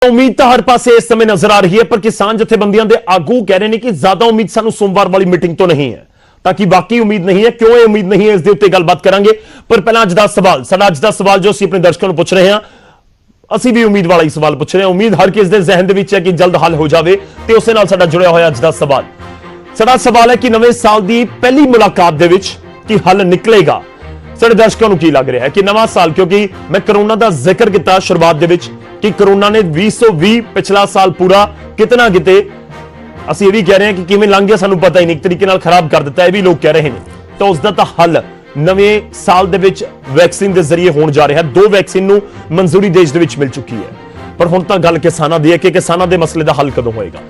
उम्मीद तो हर पासे इस समय नजर आ रही है, पर किसान जथेबंदियों के आगू कह रहे हैं कि ज्यादा उम्मीद सानू सोमवार वाली मीटिंग तो नहीं है। ताकि बाकी उम्मीद नहीं है, क्यों ये उम्मीद नहीं है, इसके उत्ते गलबात करांगे। पर पहला अज दा सवाल, साडा अज दा सवाल जो असीं अपने दर्शकों को पूछ रहे हैं, असीं भी उम्मीद वाला ही सवाल पूछ रहे हैं। उम्मीद हर किसी के जहन दे विच है कि जल्द हल हो जाए, तो उस नाल साडा जुड़िया होया अज दा सवाल। साडा सवाल है कि नवे साल की पहली मुलाकात दे विच कि हल निकलेगा। साडे दर्शकों को की लग रहा है कि नवा साल, क्योंकि मैं कोरोना का जिक्र किया शुरुआत दे विच कि कोरोना ने 2020 पिछला साल पूरा कितना किते असीं ये भी कह रहे हैं कि किवें लंघ गया सानू पता ही नहीं, एक तरीके नाल खराब कर दिता है, भी लोग कह रहे हैं। तो उसका तो हल नवे साल दे विच वैक्सीन के जरिए होने जा रहा है। 2 वैक्सीन नू मंजूरी देश दे विच मिल चुकी है, पर हुण तां गल किसानां दी है कि किसानां दे मसले का हल कदों होएगा।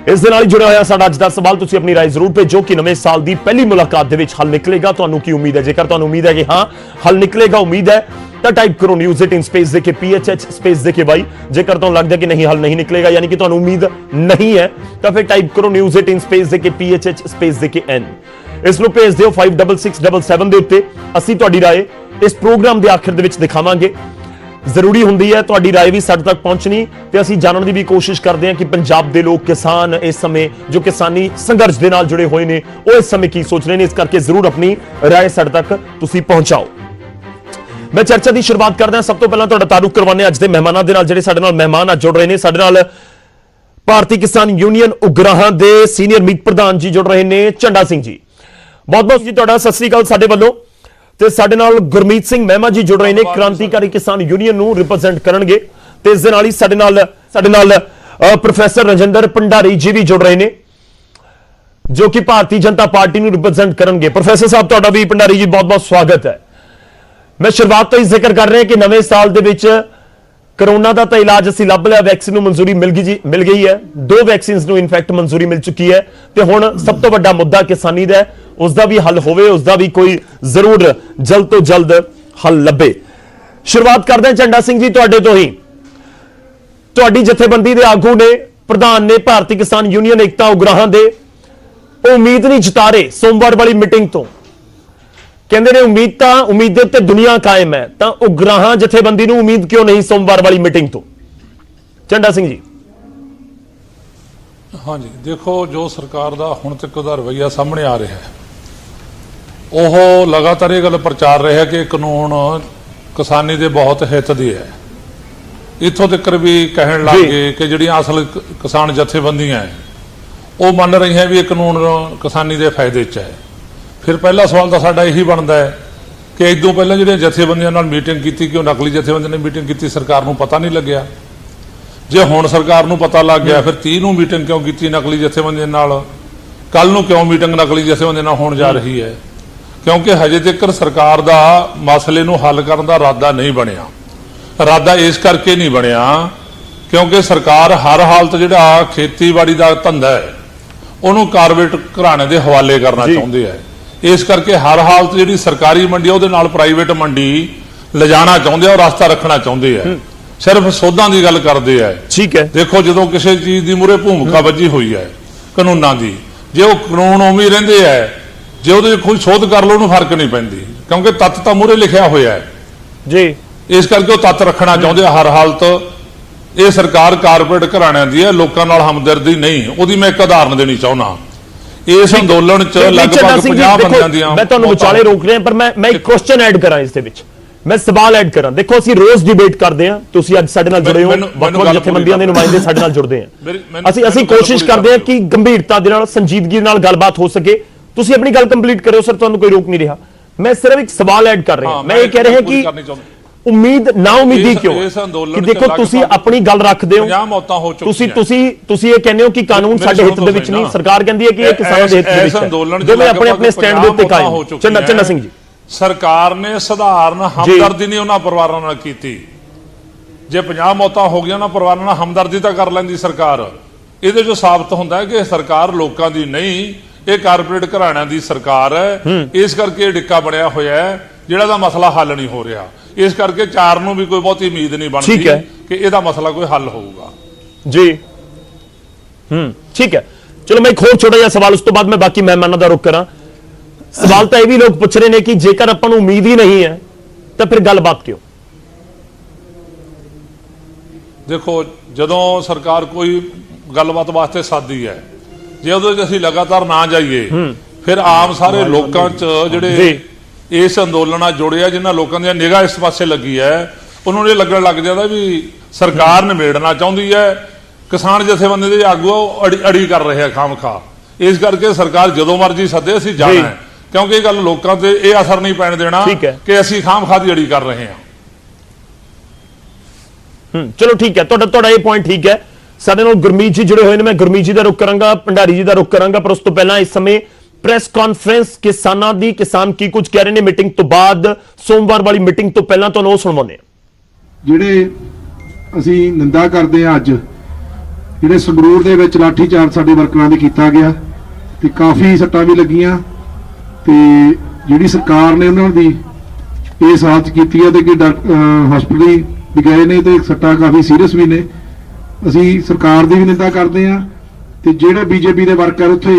इस दे नाल ही जुड़िया होया साडा अज दा सवाल। तुसीं अपनी राय जरूर भेजो कि नवे साल की पहली मुलाकात दे विच हल निकलेगा। तुहानूं की उम्मीद है? जेकर तुहानूं उम्मीद है कि हाँ हल निकलेगा, उम्मीद है, तो टाइप करो न्यूज़18 स्पेस देके PHH स्पेस देके वाई। जेकर तुहानूं लगदा कि नहीं हल नहीं निकलेगा, यानी कि तुहानूं उम्मीद नहीं है, तो फिर टाइप करो न्यूज़18 स्पेस देके PHH स्पेस देके N। इसनूं भेज दिओ 56677 दे उत्ते। असीं तुहाडी राय इस प्रोग्राम के आखिर दे विच दिखावांगे। जरूरी हुंदी है तुहाडी राय भी साडे तक पहुंचनी, ते असीं जानन दी भी कोशिश करते हैं कि पंजाब दे लोग, किसान इस समय जो किसानी संघर्ष दे नाल जुड़े हुए ने, वो इस समय की सोच रहे हैं। इस करके जरूर अपनी राय साडे तक तुसीं पहुंचाओ। मैं चर्चा की शुरुआत करदा। सब तो पहला तुहाडा तारुफ करवाने अज दे मेहमानां दे नाल, जिहड़े साडे नाल मेहमान अज जुड़ रहे हैं। साडे नाल भारतीय किसान यूनियन उगराहां दे सीनियर मीत प्रधान जी जुड़ रहे हैं, झंडा सिंह जी। बहुत बहुत जी तुहाडा सत श्री अकाल साडे वल्लों। ते साडे नाल गुरमीत सिंह महमा जी जुड़ रहे हैं, क्रांतिकारी किसान यूनियन नूं रिप्रेजेंट करनगे। ते इस दे नाल ही साडे नाल प्रोफैसर राजिंदर भंडारी जी भी जुड़ रहे हैं, जो कि भारतीय जनता पार्टी नूं रिप्रेजेंट करनगे। प्रोफैसर साहब तुहाडा भी भंडारी जी बहुत बहुत स्वागत है। मैं शुरुआत तो ही जिक्र कर रहे हैं कि नवे साल दे विच कोरोना का तो इलाज असीं लभ लिया, वैक्सीन नूं मंजूरी मिल गई है। 2 वैक्सीन नूं इनफैक्ट मंजूरी मिल चुकी है। तो हुण सब तो वड्डा मुद्दा किसानी दा, उसका भी हल होवे, उसका भी कोई जरूर जल्द तो जल्द हल लभे। शुरुआत करते हैं झंडा सिंह जी तुहाडे तो ही। तुहाडी जथेबंदी दे आगू ने, प्रधान ने भारतीय किसान यूनियन एकता उगराहां दे, उम्मीद नहीं जता रहे सोमवार वाली मीटिंग तो। कहते ने उम्मीद दे उत्ते दुनिया कायम है, तो उगराहां जथेबंदी नूं उम्मीद क्यों नहीं सोमवार वाली मीटिंग तो? झंडा सिंह जी। हाँ जी, देखो जो सरकार का हुण तक दा रवैया सामने आ रहा है, वह लगातार ये गल प्रचार रहा है कि कानून किसानी दे बहुत हित दी है। इत्थों तक भी कहण लग गए कि जिहड़ियां असल किसान जथेबंदियां है वो मन रही हैं भी ये कानून किसानी दे फायदे च है। फिर पहला सवाल तो साडा यही बनता है कि इदों पहले जिहड़ियां जथेबंदियां नाल मीटिंग की, कि नकली जथेबंदियां ने मीटिंग की, सरकार नूं पता नहीं लग्या। जे हुण सरकार नूं पता लग गया, फिर 30 नूं मीटिंग क्यों की नकली जथेबंदियां नाल? कल नूं क्यों मीटिंग नकली जथेबंदियां नाल होण जा रही है? क्योंकि हजे तक सरकार का मसले नूं हल करन दा इरादा नहीं बनिया। इरादा इस करके नहीं बनिया क्योंकि सरकार हर हालत जिहड़ा खेतीबाड़ी का धंधा है उन्होंने कारपोरेट घराने के हवाले करना चाहती है। इस करके हर हालत जी सरकारी मंडी है वो प्राइवेट मंडी ले जाना चाहते और रास्ता रखना चाहते हैं। सिर्फ सोधां की गल करते हैं। ठीक है, देखो जो किसी चीज की मूहरे भूमिका वजी हुई है कानूनों की, जे वो कानून उवें रहिंदे है, जे वो कोई शोध कर लो उन्होंने फर्क नहीं पैंदी, क्योंकि तत्त तो मूहरे लिखा हुआ है जी। इस करके वो तत्त रखना चाहते हैं हर हालत। ये सरकार कारपोरेट घराणिਆਂ ਦੀ है, लोगों नाल हमदर्दी नहीं। ਉਹਦੀ मैं एक उदाहरण देनी चाहना। इस अंदोलन च लगभग 50 बंदियां दी मैं तुहानूं विचाले रोक रहा, पर मैं एक क्वेश्चन ऐड करा इस दे विच, मैं सवाल ऐड करा। देखो असीं रोज डिबेट करते हैं, तुसीं अज साडे नाल जुड़े हो, वक्-वक् जथेबंदियां दे नुमाइंदे साडे नाल जुड़दे हैं। असीं कोशिश करते हैं कि गंभीरता दे नाल, संजीदगी नाल गलबात हो सके। तुसीं अपनी गल कंप्लीट करो सर, तुहानूं कोई रोक नहीं रहा। मैं सिर्फ एक सवाल ऐड कर रहा, मैं ये कह रहा कि उम्मीद ना उम्मीदी क्यों कि देखो तुसी अपनी गल रखदे हो, तुसी ये कहने हो कि कानून साडे हित दे विच नहीं, सरकार कहंदी है कि ये किसानां दे हित दे विच है। दोवें अपने अपने स्टैंड दे उत्ते कायम। चन्ना सिंह जी, सरकार ने सधारण हमदर्दी नहीं उन्हां परिवारां नाल कीती। जे 50 मौतां हो गईਆਂ ना परिवारां नाल हमदर्दी तां कर लैंदी सरकार। इहदे जो साबित हुंदा है कि सरकार लोकां दी नहीं, ये कारपोरेट घराणिਆਂ दी सरकार है। इस करके डिक्का बनिया होया है जिहड़ा दा मसला हल नहीं हो रहा। इस करके 4 नूं भी कोई बहुती उम्मीद नहीं बनती कि इहदा मसला कोई हल होगा जी। ठीक है, चलो मैं एक होर छोटा जिहा सवाल, उस तो बाद मैं बाकी मेहमानों का रुख करा। सवाल तो यह भी लोग पूछ रहे हैं कि जेकर आपां नूं उम्मीद ही नहीं है तो फिर गलबात क्यों? ਦੇਖੋ, ਜਦੋਂ ਸਰਕਾਰ ਕੋਈ ਗੱਲਬਾਤ ਵਾਸਤੇ ਸਾਦੀ ਹੈ, ਜੇ ਉਹਦੇ 'ਚ ਅਸੀਂ ਲਗਾਤਾਰ ਨਾ ਜਾਈਏ, ਫਿਰ ਆਮ ਸਾਰੇ ਲੋਕਾਂ 'ਚ ਜਿਹੜੇ ਇਸ ਅੰਦੋਲਨ ਨਾਲ ਜੁੜੇ ਆ, ਜਿਨ੍ਹਾਂ ਲੋਕਾਂ ਦੀ ਨਿਗਾਹ ਇਸ ਪਾਸੇ ਲੱਗੀ ਹੈ, ਉਹਨਾਂ ਨੂੰ ਇਹ ਲੱਗਣ ਲੱਗ ਜਾਂਦਾ ਵੀ ਸਰਕਾਰ ਨਿਬੇੜਨਾ ਚਾਹੁੰਦੀ ਹੈ, ਕਿਸਾਨ ਜਥੇਬੰਦੀ ਦੇ ਆਗੂ ਉਹ ਅੜੀ ਕਰ ਰਹੇ ਆ ਖਾਮਖਾ। ਇਸ ਕਰਕੇ ਸਰਕਾਰ ਜਦੋਂ ਮਰਜ਼ੀ ਸੱਦੇ ਅਸੀਂ ਜਾਣਾ ਹੈ, ਕਿਉਂਕਿ ਇਹ ਗੱਲ ਲੋਕਾਂ ਤੇ ਇਹ ਅਸਰ ਨਹੀਂ ਪੈਣ ਦੇਣਾ ਕਿ ਅਸੀਂ ਖਾਮਖਾ ਦੀ ਅੜੀ ਕਰ ਰਹੇ ਹਾਂ। ਚਲੋ ਠੀਕ ਹੈ, ਤੁਹਾਡਾ ਇਹ ਪੁਆਇੰਟ ਠੀਕ ਹੈ। ਸਾਡੇ ਨਾਲ ਗੁਰਮੀਤ ਜੀ ਜੁੜੇ ਹੋਏ ਨੇ, ਮੈਂ ਗੁਰਮੀਤ ਜੀ ਦਾ ਰੁਖ ਕਰਾਂਗਾ, ਭੰਡਾਰੀ ਜੀ ਦਾ ਰੁਖ ਕਰਾਂਗਾ, ਪਰ ਉਸ ਤੋਂ ਪਹਿਲਾਂ ਇਸ ਸਮੇਂ ਪ੍ਰੈਸ ਕਾਨਫਰੰਸ ਕਿਸਾਨਾਂ ਦੀ, ਕਿਸਾਨ ਕੀ ਕੁਝ ਕਹਿ ਰਹੇ ਨੇ ਮੀਟਿੰਗ ਤੋਂ ਬਾਅਦ, ਸੋਮਵਾਰ ਵਾਲੀ ਮੀਟਿੰਗ ਤੋਂ ਪਹਿਲਾਂ ਤੁਹਾਨੂੰ ਉਹ ਸੁਣਵਾਉਂਦੇ ਹਾਂ। ਜਿਹੜੇ ਅਸੀਂ ਨਿੰਦਾ ਕਰਦੇ ਹਾਂ, ਅੱਜ ਜਿਹੜੇ ਸੰਗਰੂਰ ਦੇ ਵਿੱਚ ਲਾਠੀਚਾਰਜ ਸਾਡੇ ਵਰਕਰਾਂ ਦੇ ਕੀਤਾ ਗਿਆ ਤੇ ਕਾਫੀ ਸੱਟਾਂ ਵੀ ਲੱਗੀਆਂ, ਤੇ ਜਿਹੜੀ ਸਰਕਾਰ ਨੇ ਉਹਨਾਂ ਦੀ ਇਹ ਸਾਥ ਕੀਤੀ ਹੈ ਤੇ ਕਿ ਹਸਪਤਾਲ ਵੀ ਗਏ ਨੇ ਤੇ ਸੱਟਾਂ ਕਾਫੀ ਸੀਰੀਅਸ ਵੀ ਨੇ। ਅਸੀਂ ਸਰਕਾਰ ਦੀ ਵੀ ਨਿੰਦਾ ਕਰਦੇ ਹਾਂ, ਤੇ ਜਿਹੜੇ ਬੀਜੇਪੀ ਦੇ ਵਰਕਰ ਉੱਥੇ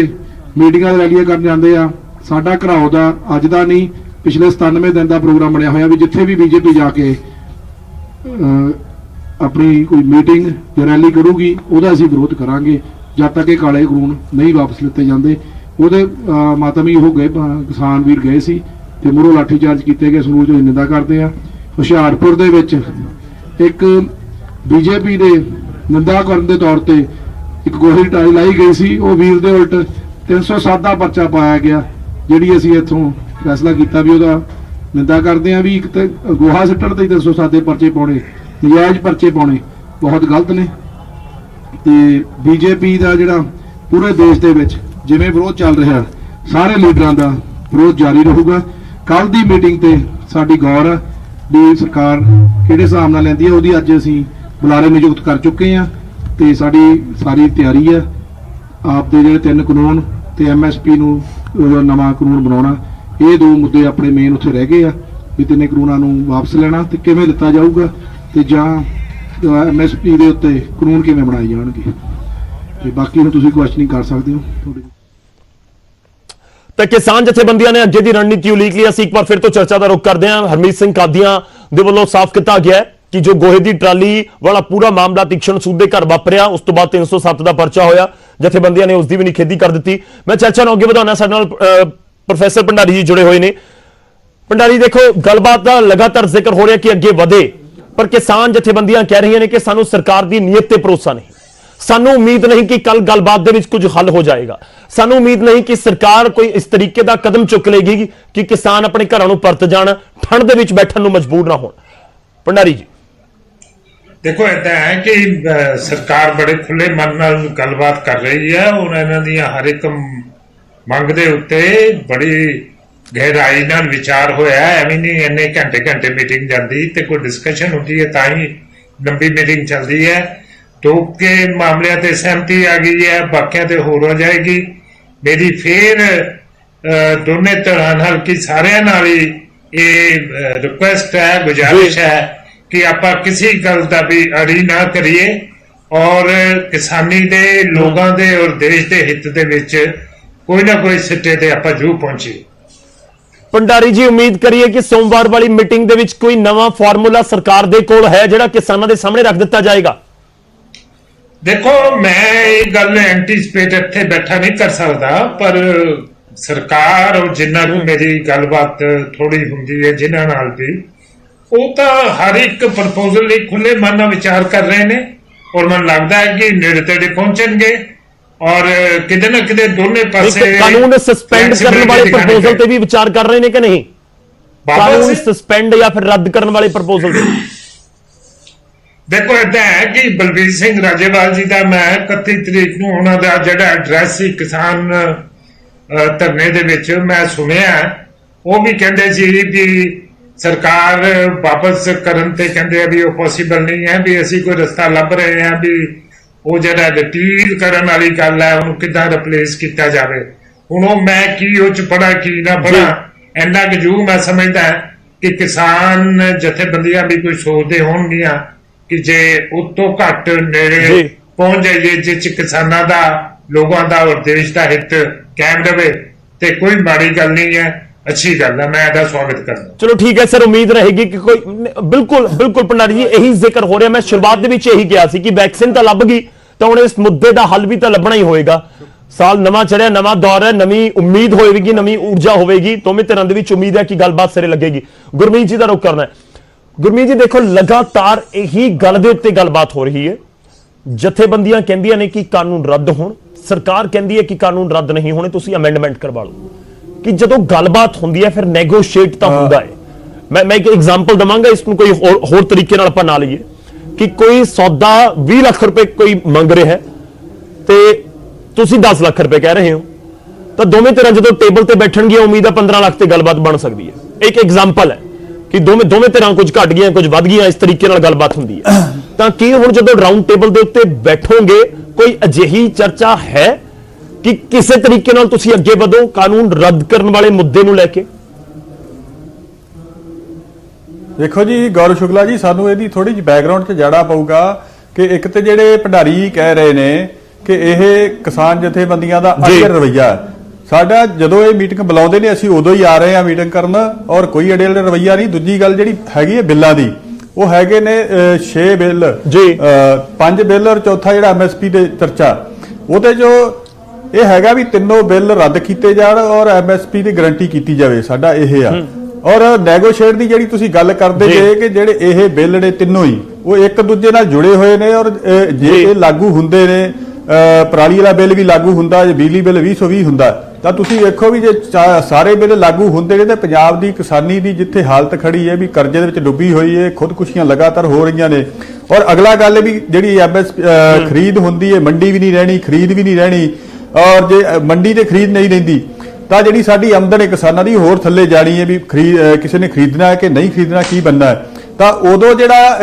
ਮੀਟਿੰਗਾਂ ਤੇ ਰੈਲੀਆਂ ਕਰਨ ਜਾਂਦੇ ਆ, ਸਾਡਾ ਘਰਾਓ ਦਾ ਅੱਜ ਦਾ ਨਹੀਂ ਪਿਛਲੇ 97 ਦਿਨ ਦਾ ਪ੍ਰੋਗਰਾਮ ਬਣਿਆ ਹੋਇਆ ਵੀ ਜਿੱਥੇ ਵੀ ਬੀਜੇਪੀ ਜਾ ਕੇ ਆਪਣੀ ਕੋਈ ਮੀਟਿੰਗ ਜਾਂ ਰੈਲੀ ਕਰੂਗੀ ਉਹਦਾ ਅਸੀਂ ਵਿਰੋਧ ਕਰਾਂਗੇ ਜਦ ਤੱਕ ਇਹ ਕਾਲੇ ਕਾਨੂੰਨ ਨਹੀਂ ਵਾਪਸ ਲਿੱਤੇ ਜਾਂਦੇ। ਉਹਦੇ ਮਾਤਮੀ ਹੋ ਗਏ, ਕਿਸਾਨ ਵੀਰ ਗਏ ਸੀ ਤੇ ਮੂਹਰੋਂ ਲਾਠੀਚਾਰਜ ਕੀਤੇ ਗਏ। ਸੰਗਰੂਰ ਦੀ ਨਿੰਦਾ ਕਰਦੇ ਆ। ਹੁਸ਼ਿਆਰਪੁਰ ਦੇ ਵਿੱਚ ਇੱਕ ਬੀਜੇਪੀ ਦੇ ਨਿੰਦਾ ਕਰਨ ਦੇ ਤੌਰ ਤੇ ਇੱਕ ਗੋਹੇ ਦੀ ਟਾਈ ਲਾਈ ਗਈ ਸੀ, ਉਹ ਵੀਰ ਦੇ ਉਲਟ 307 ਦਾ ਪਰਚਾ ਪਾਇਆ ਗਿਆ, ਜਿਹੜੀ ਅਸੀਂ ਇੱਥੋਂ ਫੈਸਲਾ ਕੀਤਾ ਵੀ ਉਹਦਾ ਨਿੰਦਾ ਕਰਦੇ ਆ। ਵੀ ਇੱਕ ਤੇ ਗੋਹਾ ਸਿੱਟਣ ਤੇ 307 ਦੇ ਪਰਚੇ ਪਾਉਣੇ, ਨਜਾਇਜ਼ ਪਰਚੇ ਪਾਉਣੇ ਬਹੁਤ ਗਲਤ ਨੇ। ਤੇ ਬੀਜੇਪੀ ਦਾ ਜਿਹੜਾ ਪੂਰੇ ਦੇਸ਼ ਦੇ ਵਿੱਚ ਜਿਵੇਂ ਵਿਰੋਧ ਚੱਲ ਰਿਹਾ, ਸਾਰੇ ਲੀਡਰਾਂ ਦਾ ਵਿਰੋਧ ਜਾਰੀ ਰਹੂਗਾ। ਕੱਲ ਦੀ ਮੀਟਿੰਗ ਤੇ ਸਾਡੀ ਗੌਰ ਆ ਵੀ ਸਰਕਾਰ ਕਿਹੜੇ ਹਿਸਾਬ ਨਾਲ ਲੈਂਦੀ ਹੈ, ਉਹਦੀ ਅੱਜ ਅਸੀਂ ਬੁਲਾਰੇ ਨਿਯੁਕਤ ਕਰ ਚੁੱਕੇ ਹਾਂ ਤੇ ਸਾਡੀ ਸਾਰੀ ਤਿਆਰੀ ਹੈ। ਆਪ ਦੇ ਜਿਹੜੇ 3 ਕਾਨੂੰਨ ਤੇ MSP ਨੂੰ ਨਵਾਂ ਕਾਨੂੰਨ ਬਣਾਉਣਾ, ਇਹ 2 ਮੁੱਦੇ ਆਪਣੇ ਮੇਨ ਉੱਥੇ ਰਹਿ ਗਏ ਆ ਵੀ 3 ਕਾਨੂੰਨਾਂ ਨੂੰ ਵਾਪਸ ਲੈਣਾ ਤੇ ਕਿਵੇਂ ਲਿੱਤਾ ਜਾਊਗਾ, ਤੇ ਜਾਂ MSP ਦੇ ਉੱਤੇ ਕਾਨੂੰਨ ਕਿਵੇਂ ਬਣਾਏ ਜਾਣਗੇ। ਤੇ ਬਾਕੀ ਨੂੰ ਤੁਸੀਂ ਕੁਐਸਚਨਿੰਗ ਕਰ ਸਕਦੇ ਹੋ। ਤਾਂ ਕਿਸਾਨ ਜਥੇਬੰਦੀਆਂ ਨੇ ਅੱਗੇ ਦੀ ਰਣਨੀਤੀ ਉਲੀਕ ਲਈ। ਅਸੀਂ ਇੱਕ ਵਾਰ ਫਿਰ ਤੋਂ ਚਰਚਾ ਦਾ ਰੁਖ ਕਰਦੇ ਹਾਂ। ਹਰਮੀਤ ਸਿੰਘ ਕਾਦੀਆਂ ਦੇ ਵੱਲੋਂ ਸਾਫ਼ ਕੀਤਾ ਗਿਆ ਕਿ ਜੋ ਗੋਹੇ ਦੀ ਟਰਾਲੀ ਵਾਲਾ ਪੂਰਾ ਮਾਮਲਾ ਤੀਕਸ਼ਣ ਸੂਦ ਦੇ ਘਰ ਵਾਪਰਿਆ, ਉਸ ਤੋਂ ਬਾਅਦ 307 ਦਾ ਪਰਚਾ ਹੋਇਆ, ਜਥੇਬੰਦੀਆਂ ਨੇ ਉਸ ਦੀ ਵੀ ਨਿਖੇਧੀ ਕਰ ਦਿੱਤੀ। ਮੈਂ ਚਰਚਾ ਨੂੰ ਅੱਗੇ ਵਧਾਉਣਾ, ਸਾਡੇ ਨਾਲ ਪ੍ਰੋਫੈਸਰ ਭੰਡਾਰੀ ਜੀ ਜੁੜੇ ਹੋਏ ਨੇ। ਭੰਡਾਰੀ, ਦੇਖੋ ਗੱਲਬਾਤ ਦਾ ਲਗਾਤਾਰ ਜ਼ਿਕਰ ਹੋ ਰਿਹਾ ਕਿ ਅੱਗੇ ਵਧੇ, ਪਰ ਕਿਸਾਨ ਜਥੇਬੰਦੀਆਂ ਕਹਿ ਰਹੀਆਂ ਨੇ ਕਿ ਸਾਨੂੰ ਸਰਕਾਰ ਦੀ ਨੀਅਤ ਤੇ ਭਰੋਸਾ ਨਹੀਂ, ਸਾਨੂੰ ਉਮੀਦ ਨਹੀਂ ਕਿ ਕੱਲ ਗੱਲਬਾਤ ਦੇ ਵਿੱਚ ਕੁਝ ਹੱਲ ਹੋ ਜਾਏਗਾ, ਸਾਨੂੰ ਉਮੀਦ ਨਹੀਂ ਕਿ ਸਰਕਾਰ ਕੋਈ ਇਸ ਤਰੀਕੇ ਦਾ ਕਦਮ ਚੁੱਕ ਲੇਗੀ ਕਿ ਕਿਸਾਨ ਆਪਣੇ ਘਰਾਂ ਨੂੰ ਪਰਤ ਜਾਣ, ਠੰਡ ਦੇ ਵਿੱਚ ਬੈਠਣ ਨੂੰ ਮਜਬੂਰ ਨਾ ਹੋਣ। ਭੰਡਾਰੀ ਜੀ, ਦੇਖੋ ਇਦਾਂ ਹੈ ਕਿ ਸਰਕਾਰ ਬੜੇ ਖੁੱਲੇ ਮਨ ਨਾਲ ਗੱਲਬਾਤ ਕਰ ਰਹੀ ਹੈ ਔਰ ਇਹਨਾਂ ਦੀਆਂ ਹਰ ਇੱਕ ਮੰਗ ਦੇ ਉੱਤੇ ਬੜੀ ਗਹਿਰਾਈ ਨਾਲ ਵਿਚਾਰ ਹੋਇਆ। ਐਵੇਂ ਨਹੀਂ ਇੰਨੇ ਘੰਟੇ ਮੀਟਿੰਗ ਜਾਂਦੀ ਤੇ ਕੋਈ ਡਿਸਕਸ਼ਨ ਹੁੰਦੀ ਹੈ ਤਾਂ ਹੀ ਲੰਬੀ ਮੀਟਿੰਗ ਚੱਲਦੀ ਹੈ। तो के मामलों से सहमति आ गई है, बाकियां ते होर हो जाएगी। मेरी फिर दोनों तरह नाल की सारे नाल ही रिक्वेस्ट है, गुजारिश है कि आप किसी गल का भी अड़ी ना करिए और किसानी दे लोगों दे और देश के हित दे विच कोई ना कोई सिट्टे ते आप जरूर पहुंचीए। भंडारी जी, उम्मीद करिए कि सोमवार वाली मीटिंग दे विच कोई नवा फार्मूला सरकार दे कोल है जिहड़ा किसानां दे सामने रख दिता जाएगा। देखो, मैं ये गल एंटीसिपेट इत्थे बैठा नहीं कर सकता, पर सरकार और जिन्ना भी मेरी गलबात थोड़ी हुंदी है जिन्हां नाल भी, वो तो हर एक प्रपोजल ਲਈ खुले मन ਨਾਲ विचार कर रहे हैं और मन लगता है कि नेड़े तेड़े पहुंचणगे और किते ना किते दोनों पासे कानून सस्पेंड करने वाले प्रपोजल ते भी विचार कर रहे हैं कि नहीं? कानून सस्पेंड या फिर रद्द करने वाले प्रपोजल देखो इदा है कि बलबीर सिंह राजेवाल जी का मैं 31 तरीक ਨੂੰ ਉਹਨਾਂ ਦਾ ਜਿਹੜਾ ਐਡਰੈਸ ਸੀ ਕਿਸਾਨ ਧਰਨੇ ਦੇ ਵਿੱਚ ਮੈਂ ਸੁਣਿਆ, ਉਹ ਵੀ ਕਹਿੰਦੇ ਸੀ ਵੀ ਸਰਕਾਰ ਵਾਪਸ ਕਰਨ ਤੇ ਕਹਿੰਦੇ ਆ ਵੀ ਉਹ ਪੋਸੀਬਲ ਨਹੀਂ ਹੈ, ਵੀ ਅਸੀਂ ਕੋਈ ਰਸਤਾ ਲੱਭ ਰਹੇ ਹਾਂ ਵੀ ਉਹ ਜਿਹੜਾ ਰਿਪੀਲ ਕਰਨ ਵਾਲੀ ਗੱਲ ਹੈ ਉਹਨੂੰ ਕਿੱਦਾਂ ਰਿਪਲੇਸ ਕੀਤਾ ਜਾਵੇ। ਹੁਣ ਉਹ ਮੈਂ ਕੀ ਉਹ ਚ ਪੜਾ ਕੀ ਨਾ ਪੜਾ, ਇੰਨਾ ਕੁ ਜ਼ਰੂਰ ਮੈਂ ਸਮਝਦਾ ਕਿ ਕਿਸਾਨ ਜਥੇਬੰਦੀਆਂ ਵੀ ਕੋਈ ਸੋਚਦੇ ਹੋਣਗੀਆਂ कि जे उतो घट नेड़े पहुंच जाइए जिस किसानों का, लोगों का और देश का हित कायम रहे तो कोई माड़ी गल नहीं है। अच्छी गल है, मैं ਇਹਦਾ स्वागत करना। चलो ठीक है सर, उम्मीद रहेगी कि कोई बिल्कुल बिल्कुल भंडारी जी यही जिक्र हो रहा। मैं शुरुआत ਦੇ ਵਿੱਚ ਇਹੀ ਕਿਹਾ ਸੀ ਕਿ ਵੈਕਸੀਨ ਤਾਂ ਲੱਭ ਗਈ ਤਾਂ ਹੁਣ ਇਸ ਮੁੱਦੇ ਦਾ ਹੱਲ ਵੀ ਤਾਂ ਲੱਭਣਾ ਹੀ ਹੋਏਗਾ। ਸਾਲ ਨਵਾਂ ਚੜਿਆ, ਨਵਾਂ ਦੌਰ ਹੈ, ਨਵੀਂ ਉਮੀਦ ਹੋਵੇਗੀ, ਨਵੀਂ ਊਰਜਾ ਹੋਵੇਗੀ। ਦੋਵੇਂ ਧਿਰਾਂ ਦੇ ਵਿੱਚ ਉਮੀਦ ਹੈ ਕਿ ਗੱਲਬਾਤ ਸਿਰੇ ਲੱਗੇਗੀ। ਗੁਰਮੀਤ ਜੀ ਦਾ ਰੁਖ ਕਰਨਾ ਹੈ। ਗੁਰਮੀਤ ਜੀ ਦੇਖੋ, ਲਗਾਤਾਰ ਇਹੀ ਗੱਲ ਦੇ ਉੱਤੇ ਗੱਲਬਾਤ ਹੋ ਰਹੀ ਹੈ। ਜਥੇਬੰਦੀਆਂ ਕਹਿੰਦੀਆਂ ਨੇ ਕਿ ਕਾਨੂੰਨ ਰੱਦ ਹੋਣ, ਸਰਕਾਰ ਕਹਿੰਦੀ ਹੈ ਕਿ ਕਾਨੂੰਨ ਰੱਦ ਨਹੀਂ ਹੋਣੇ, ਤੁਸੀਂ ਅਮੈਂਡਮੈਂਟ ਕਰਵਾ ਲਓ। ਕਿ ਜਦੋਂ ਗੱਲਬਾਤ ਹੁੰਦੀ ਹੈ ਫਿਰ ਨੈਗੋਸ਼ੀਏਟ ਤਾਂ ਹੁੰਦਾ ਹੈ। ਮੈਂ ਇੱਕ ਐਗਜ਼ਾਮਪਲ ਦਵਾਂਗਾ, ਇਸ ਨੂੰ ਕੋਈ ਹੋਰ ਤਰੀਕੇ ਨਾਲ ਆਪਾਂ ਨਾ ਲਈਏ ਕਿ ਕੋਈ ਸੌਦਾ 20 ਲੱਖ ਰੁਪਏ ਕੋਈ ਮੰਗ ਰਿਹਾ ਹੈ ਤੇ ਤੁਸੀਂ 10 ਲੱਖ ਰੁਪਏ ਕਹਿ ਰਹੇ ਹੋ, ਤਾਂ ਦੋਵੇਂ ਧਿਰਾਂ ਜਦੋਂ ਟੇਬਲ ਤੇ ਬੈਠਣਗੀਆਂ ਉਮੀਦ ਹੈ 15 ਲੱਖ ਤੇ ਗੱਲਬਾਤ ਬਣ ਸਕਦੀ ਹੈ। ਇੱਕ ਐਗਜ਼ਾਮਪਲ ਹੈ ਕਿ ਦੋਵੇਂ ਧਿਰਾਂ ਕੁਝ ਘਟ ਗਈਆਂ, ਕੁਝ ਵੱਧ ਗਈਆਂ, ਇਸ ਤਰੀਕੇ ਨਾਲ ਗੱਲਬਾਤ ਹੁੰਦੀ ਹੈ। ਤਾਂ ਕੀ ਹੁਣ ਜਦੋਂ ਰਾਉਂਡ ਟੇਬਲ ਦੇ ਉੱਤੇ ਬੈਠੋਗੇ ਕੋਈ ਅਜਿਹੀ ਚਰਚਾ ਹੈ ਕਿ ਕਿਸੇ ਤਰੀਕੇ ਨਾਲ ਤੁਸੀਂ ਅੱਗੇ ਵਧੋ ਕਾਨੂੰਨ ਰੱਦ ਕਰਨ ਵਾਲੇ ਮੁੱਦੇ ਨੂੰ ਲੈ ਕੇ? ਦੇਖੋ ਜੀ ਗੌਰਵ ਸ਼ੁਕਲਾ ਜੀ, ਸਾਨੂੰ ਇਹਦੀ ਥੋੜੀ ਜਿਹੀ ਬੈਕਗ੍ਰਾਉਂਡ 'ਚ ਜਾਣਾ ਪਊਗਾ ਕਿ ਇੱਕ ਤੇ ਜਿਹੜੇ ਭੰਡਾਰੀ ਕਹਿ ਰਹੇ ਨੇ ਕਿ ਇਹ ਕਿਸਾਨ ਜਥੇਬੰਦੀਆਂ ਦਾ ਅੜੀਅਲ ਰਵੱਈਆ ਸਾਡਾ, ਜਦੋਂ ਇਹ ਮੀਟਿੰਗ ਬੁਲਾਉਂਦੇ ਨੇ ਅਸੀਂ ਉਦੋਂ ਹੀ ਆ ਰਹੇ ਹਾਂ ਮੀਟਿੰਗ ਕਰਨ, ਔਰ ਕੋਈ ਅੜੀਅਲ ਰਵੱਈਆ ਨਹੀਂ। ਦੂਜੀ ਗੱਲ ਜਿਹੜੀ ਹੈਗੀ ਹੈ ਬਿੱਲਾਂ ਦੀ, ਉਹ ਹੈਗੇ ਨੇ 6 ਬਿੱਲ ਜੀ, 5 ਬਿੱਲ ਔਰ ਚੌਥਾ ਜਿਹੜਾ MSP ਦੇ ਚਰਚਾ, ਉਹਦੇ ਜੋ ਇਹ ਹੈਗਾ ਵੀ ਤਿੰਨੋਂ ਬਿੱਲ ਰੱਦ ਕੀਤੇ ਜਾਣ ਔਰ MSP ਦੀ ਗਾਰੰਟੀ ਕੀਤੀ ਜਾਵੇ। ਸਾਡਾ ਇਹ ਆ। ਔਰ ਨੈਗੋਸ਼ੀਏਟ ਦੀ ਜਿਹੜੀ ਤੁਸੀਂ ਗੱਲ ਕਰਦੇ ਜੇ ਕਿ ਜਿਹੜੇ ਇਹ ਬਿੱਲ ਨੇ ਤਿੰਨੋਂ ਹੀ ਉਹ ਇੱਕ ਦੂਜੇ ਨਾਲ ਜੁੜੇ ਹੋਏ ਨੇ, ਔਰ ਜੇ ਇਹ ਲਾਗੂ ਹੁੰਦੇ ਨੇ, ਪਰਾਲੀ ਵਾਲਾ ਬਿੱਲ ਵੀ ਲਾਗੂ ਹੁੰਦਾ, ਜੇ ਬਿਜਲੀ ਬਿੱਲ 2020 ਹੁੰਦਾ, ਤਾਂ ਤੁਸੀਂ ਵੇਖੋ ਵੀ ਜੇ ਸਾਰੇ ਬਿੱਲ ਲਾਗੂ ਹੁੰਦੇ ਨੇ ਤੇ ਪੰਜਾਬ ਦੀ ਕਿਸਾਨੀ ਦੀ ਜਿੱਥੇ ਹਾਲਤ ਖੜੀ ਹੈ ਵੀ ਕਰਜ਼ੇ ਦੇ ਵਿੱਚ ਡੁੱਬੀ ਹੋਈ ਹੈ, ਖੁਦਕੁਸ਼ੀਆਂ ਲਗਾਤਾਰ ਹੋ ਰਹੀਆਂ ਨੇ। ਔਰ ਅਗਲਾ ਗੱਲ ਵੀ ਜਿਹੜੀ ਖਰੀਦ ਹੁੰਦੀ ਹੈ, ਮੰਡੀ ਵੀ ਨਹੀਂ ਰਹਿਣੀ, ਖਰੀਦ ਵੀ ਨਹੀਂ ਰਹਿਣੀ, ਔਰ ਜੇ ਮੰਡੀ ਤੇ ਖਰੀਦ ਨਹੀਂ ਰਹਿੰਦੀ ਤਾਂ ਜਿਹੜੀ ਸਾਡੀ ਆਮਦਨ ਹੈ ਕਿਸਾਨਾਂ ਦੀ ਹੋਰ ਥੱਲੇ ਜਾਣੀ ਹੈ ਵੀ ਕਿਸੇ ਨੇ ਖਰੀਦਣਾ ਹੈ ਕਿ ਨਹੀਂ ਖਰੀਦਣਾ, ਕੀ ਬਣਨਾ ਹੈ। ਤਾਂ ਉਦੋਂ ਜਿਹੜਾ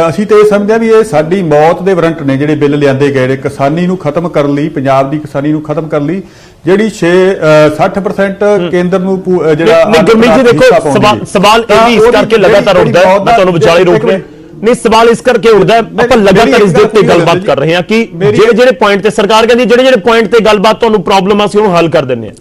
ਅਸੀਂ ਤੇ ਇਹ ਸਮਝਦੇ ਆ ਵੀ ਇਹ ਸਾਡੀ ਮੌਤ ਦੇ ਵਾਰੰਟ ਨੇ ਜਿਹੜੇ ਬਿੱਲ ਲਿਆਂਦੇ ਗਏ ਨੇ ਕਿਸਾਨੀ ਨੂੰ ਖਤਮ ਕਰਨ ਲਈ, ਪੰਜਾਬ ਦੀ ਕਿਸਾਨੀ ਨੂੰ ਖਤਮ ਕਰਨ ਲਈ, ਜਿਹੜੀ 60% ਕੇਂਦਰ ਨੂੰ ਜਿਹੜਾ ਗੁਰਮੀਤ ਜੀ ਦੇਖੋ, ਸਵਾਲ ਇਹ ਵੀ ਇਸ ਕਰਕੇ ਲਗਾਤਾਰ ਉੱਠਦਾ ਹੈ, ਮੈਂ ਤੁਹਾਨੂੰ ਵਿਚਾਲੇ ਰੋਕ ਰਿਹਾ ਨਹੀਂ, ਸਵਾਲ ਇਸ ਕਰਕੇ ਉੱਠਦਾ ਹੈ, ਆਪਾਂ ਲਗਾਤਾਰ ਇਸ ਦੇ ਉੱਤੇ ਗੱਲਬਾਤ ਕਰ ਰਹੇ ਹਾਂ ਕਿ ਜਿਹੜੇ ਪੁਆਇੰਟ ਤੇ ਸਰਕਾਰ ਕਹਿੰਦੀ ਜਿਹੜੇ ਪੁਆਇੰਟ ਤੇ ਗੱਲਬਾਤ ਤੁਹਾਨੂੰ ਪ੍ਰੋਬਲਮ ਆ ਅਸੀਂ ਉਹਨੂੰ ਹੱਲ ਕਰ ਦਿੰਦੇ ਹਾਂ,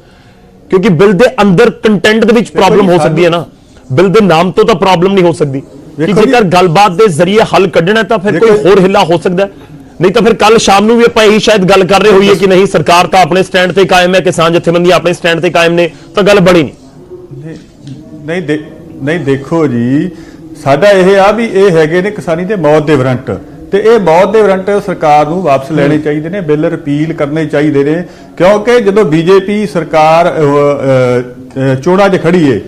ਕਿਉਂਕਿ ਬਿੱਲ ਦੇ ਅੰਦਰ ਕੰਟੈਂਟ ਦੇ ਵਿੱਚ ਪ੍ਰੋਬਲਮ ਹੋ ਸਕਦੀ ਹੈ ਨਾ, ਬਿੱਲ ਦੇ ਨਾਮ ਤੋਂ ਤਾਂ ਪ੍ਰੋਬਲਮ ਨਹੀਂ ਹੋ ਸਕਦੀ। ਕਿ ਜੇਕਰ ਗੱਲਬਾਤ ਦੇ ਜ਼ਰੀਏ ਹੱਲ ਕੱਢਣਾ ਤਾਂ ਫਿਰ ਕੋਈ ਹੋਰ ਹਿੱਲਾ ਹੋ ਸਕਦਾ, ਨਹੀਂ ਤਾਂ ਫਿਰ ਕੱਲ ਸ਼ਾਮ ਨੂੰ ਵੀ ਆਪਾਂ ਇਹੀ ਸ਼ਾਇਦ ਗੱਲ ਕਰ ਰਹੇ ਹੋਈਏ ਕਿ ਨਹੀਂ ਸਰਕਾਰ ਤਾਂ ਆਪਣੇ ਸਟੈਂਡ ਤੇ ਕਾਇਮ ਹੈ, ਕਿਸਾਨ ਜਥੇਬੰਦੀਆਂ ਆਪਣੇ ਸਟੈਂਡ ਤੇ ਕਾਇਮ ਨੇ, ਤਾਂ ਗੱਲ ਬਣੀ ਨਹੀਂ। ਦੇਖੋ ਜੀ, ਸਾਡਾ ਇਹ ਆ ਵੀ ਇਹ ਹੈਗੇ ਨੇ ਕਿਸਾਨੀ ਦੇ ਮੌਤ ਦੇ ਵਾਰੰਟ, ਤੇ ਇਹ ਮੌਤ ਦੇ ਵਾਰੰਟ ਸਰਕਾਰ ਨੂੰ ਵਾਪਸ ਲੈਣੇ ਚਾਹੀਦੇ ਨੇ, ਬਿੱਲ ਰਿਪੀਲ ਕਰਨੇ ਚਾਹੀਦੇ ਨੇ। ਕਿਉਂਕਿ ਜਦੋਂ BJP ਸਰਕਾਰ ਚੋਣਾਂ 'ਚ ਖੜੀ ਏ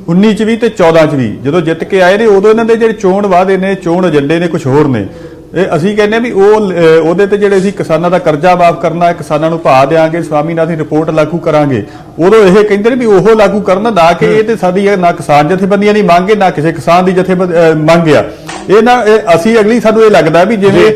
19 ਚ ਵੀ ਤੇ 14 ਚ ਵੀ, ਜਦੋਂ ਜਿੱਤ ਕੇ ਆਏ ਨੇ ਉਦੋਂ ਇਹਨਾਂ ਦੇ ਜਿਹੜੇ ਚੋਣ ਵਾਅਦੇ ਨੇ, ਚੋਣ ਏਜੰਡੇ ਨੇ ਕੁਝ ਹੋਰ ਨੇ। ਇਹ ਅਸੀਂ ਕਹਿੰਦੇ ਵੀ ਉਹਦੇ ਤੇ ਜਿਹੜੇ ਅਸੀਂ ਕਿਸਾਨਾਂ ਦਾ ਕਰਜ਼ਾ ਮਾਫ ਕਰਨਾ ਹੈ, ਕਿਸਾਨਾਂ ਨੂੰ ਭਾਅ ਦੇਾਂਗੇ, ਸਵਾਮੀਨਾਥਨ ਰਿਪੋਰਟ ਲਾਗੂ ਕਰਾਂਗੇ, ਉਦੋਂ ਇਹ ਕਹਿੰਦੇ ਨੇ ਵੀ ਉਹ ਲਾਗੂ ਕਰਨ, ਨਾ ਕਿ ਇਹ ਤੇ ਸਾਡੀ ਨਾ ਕਿਸਾਨ ਜਥੇਬੰਦੀਆਂ ਦੀ ਮੰਗ ਹੈ, ਨਾ ਕਿਸੇ ਕਿਸਾਨ ਦੀ ਮੰਗ ਆ। ਅਸੀਂ ਅਗਲੀ ਸਾਨੂੰ ਇਹ ਲੱਗਦਾ ਵੀ ਜਿਵੇਂ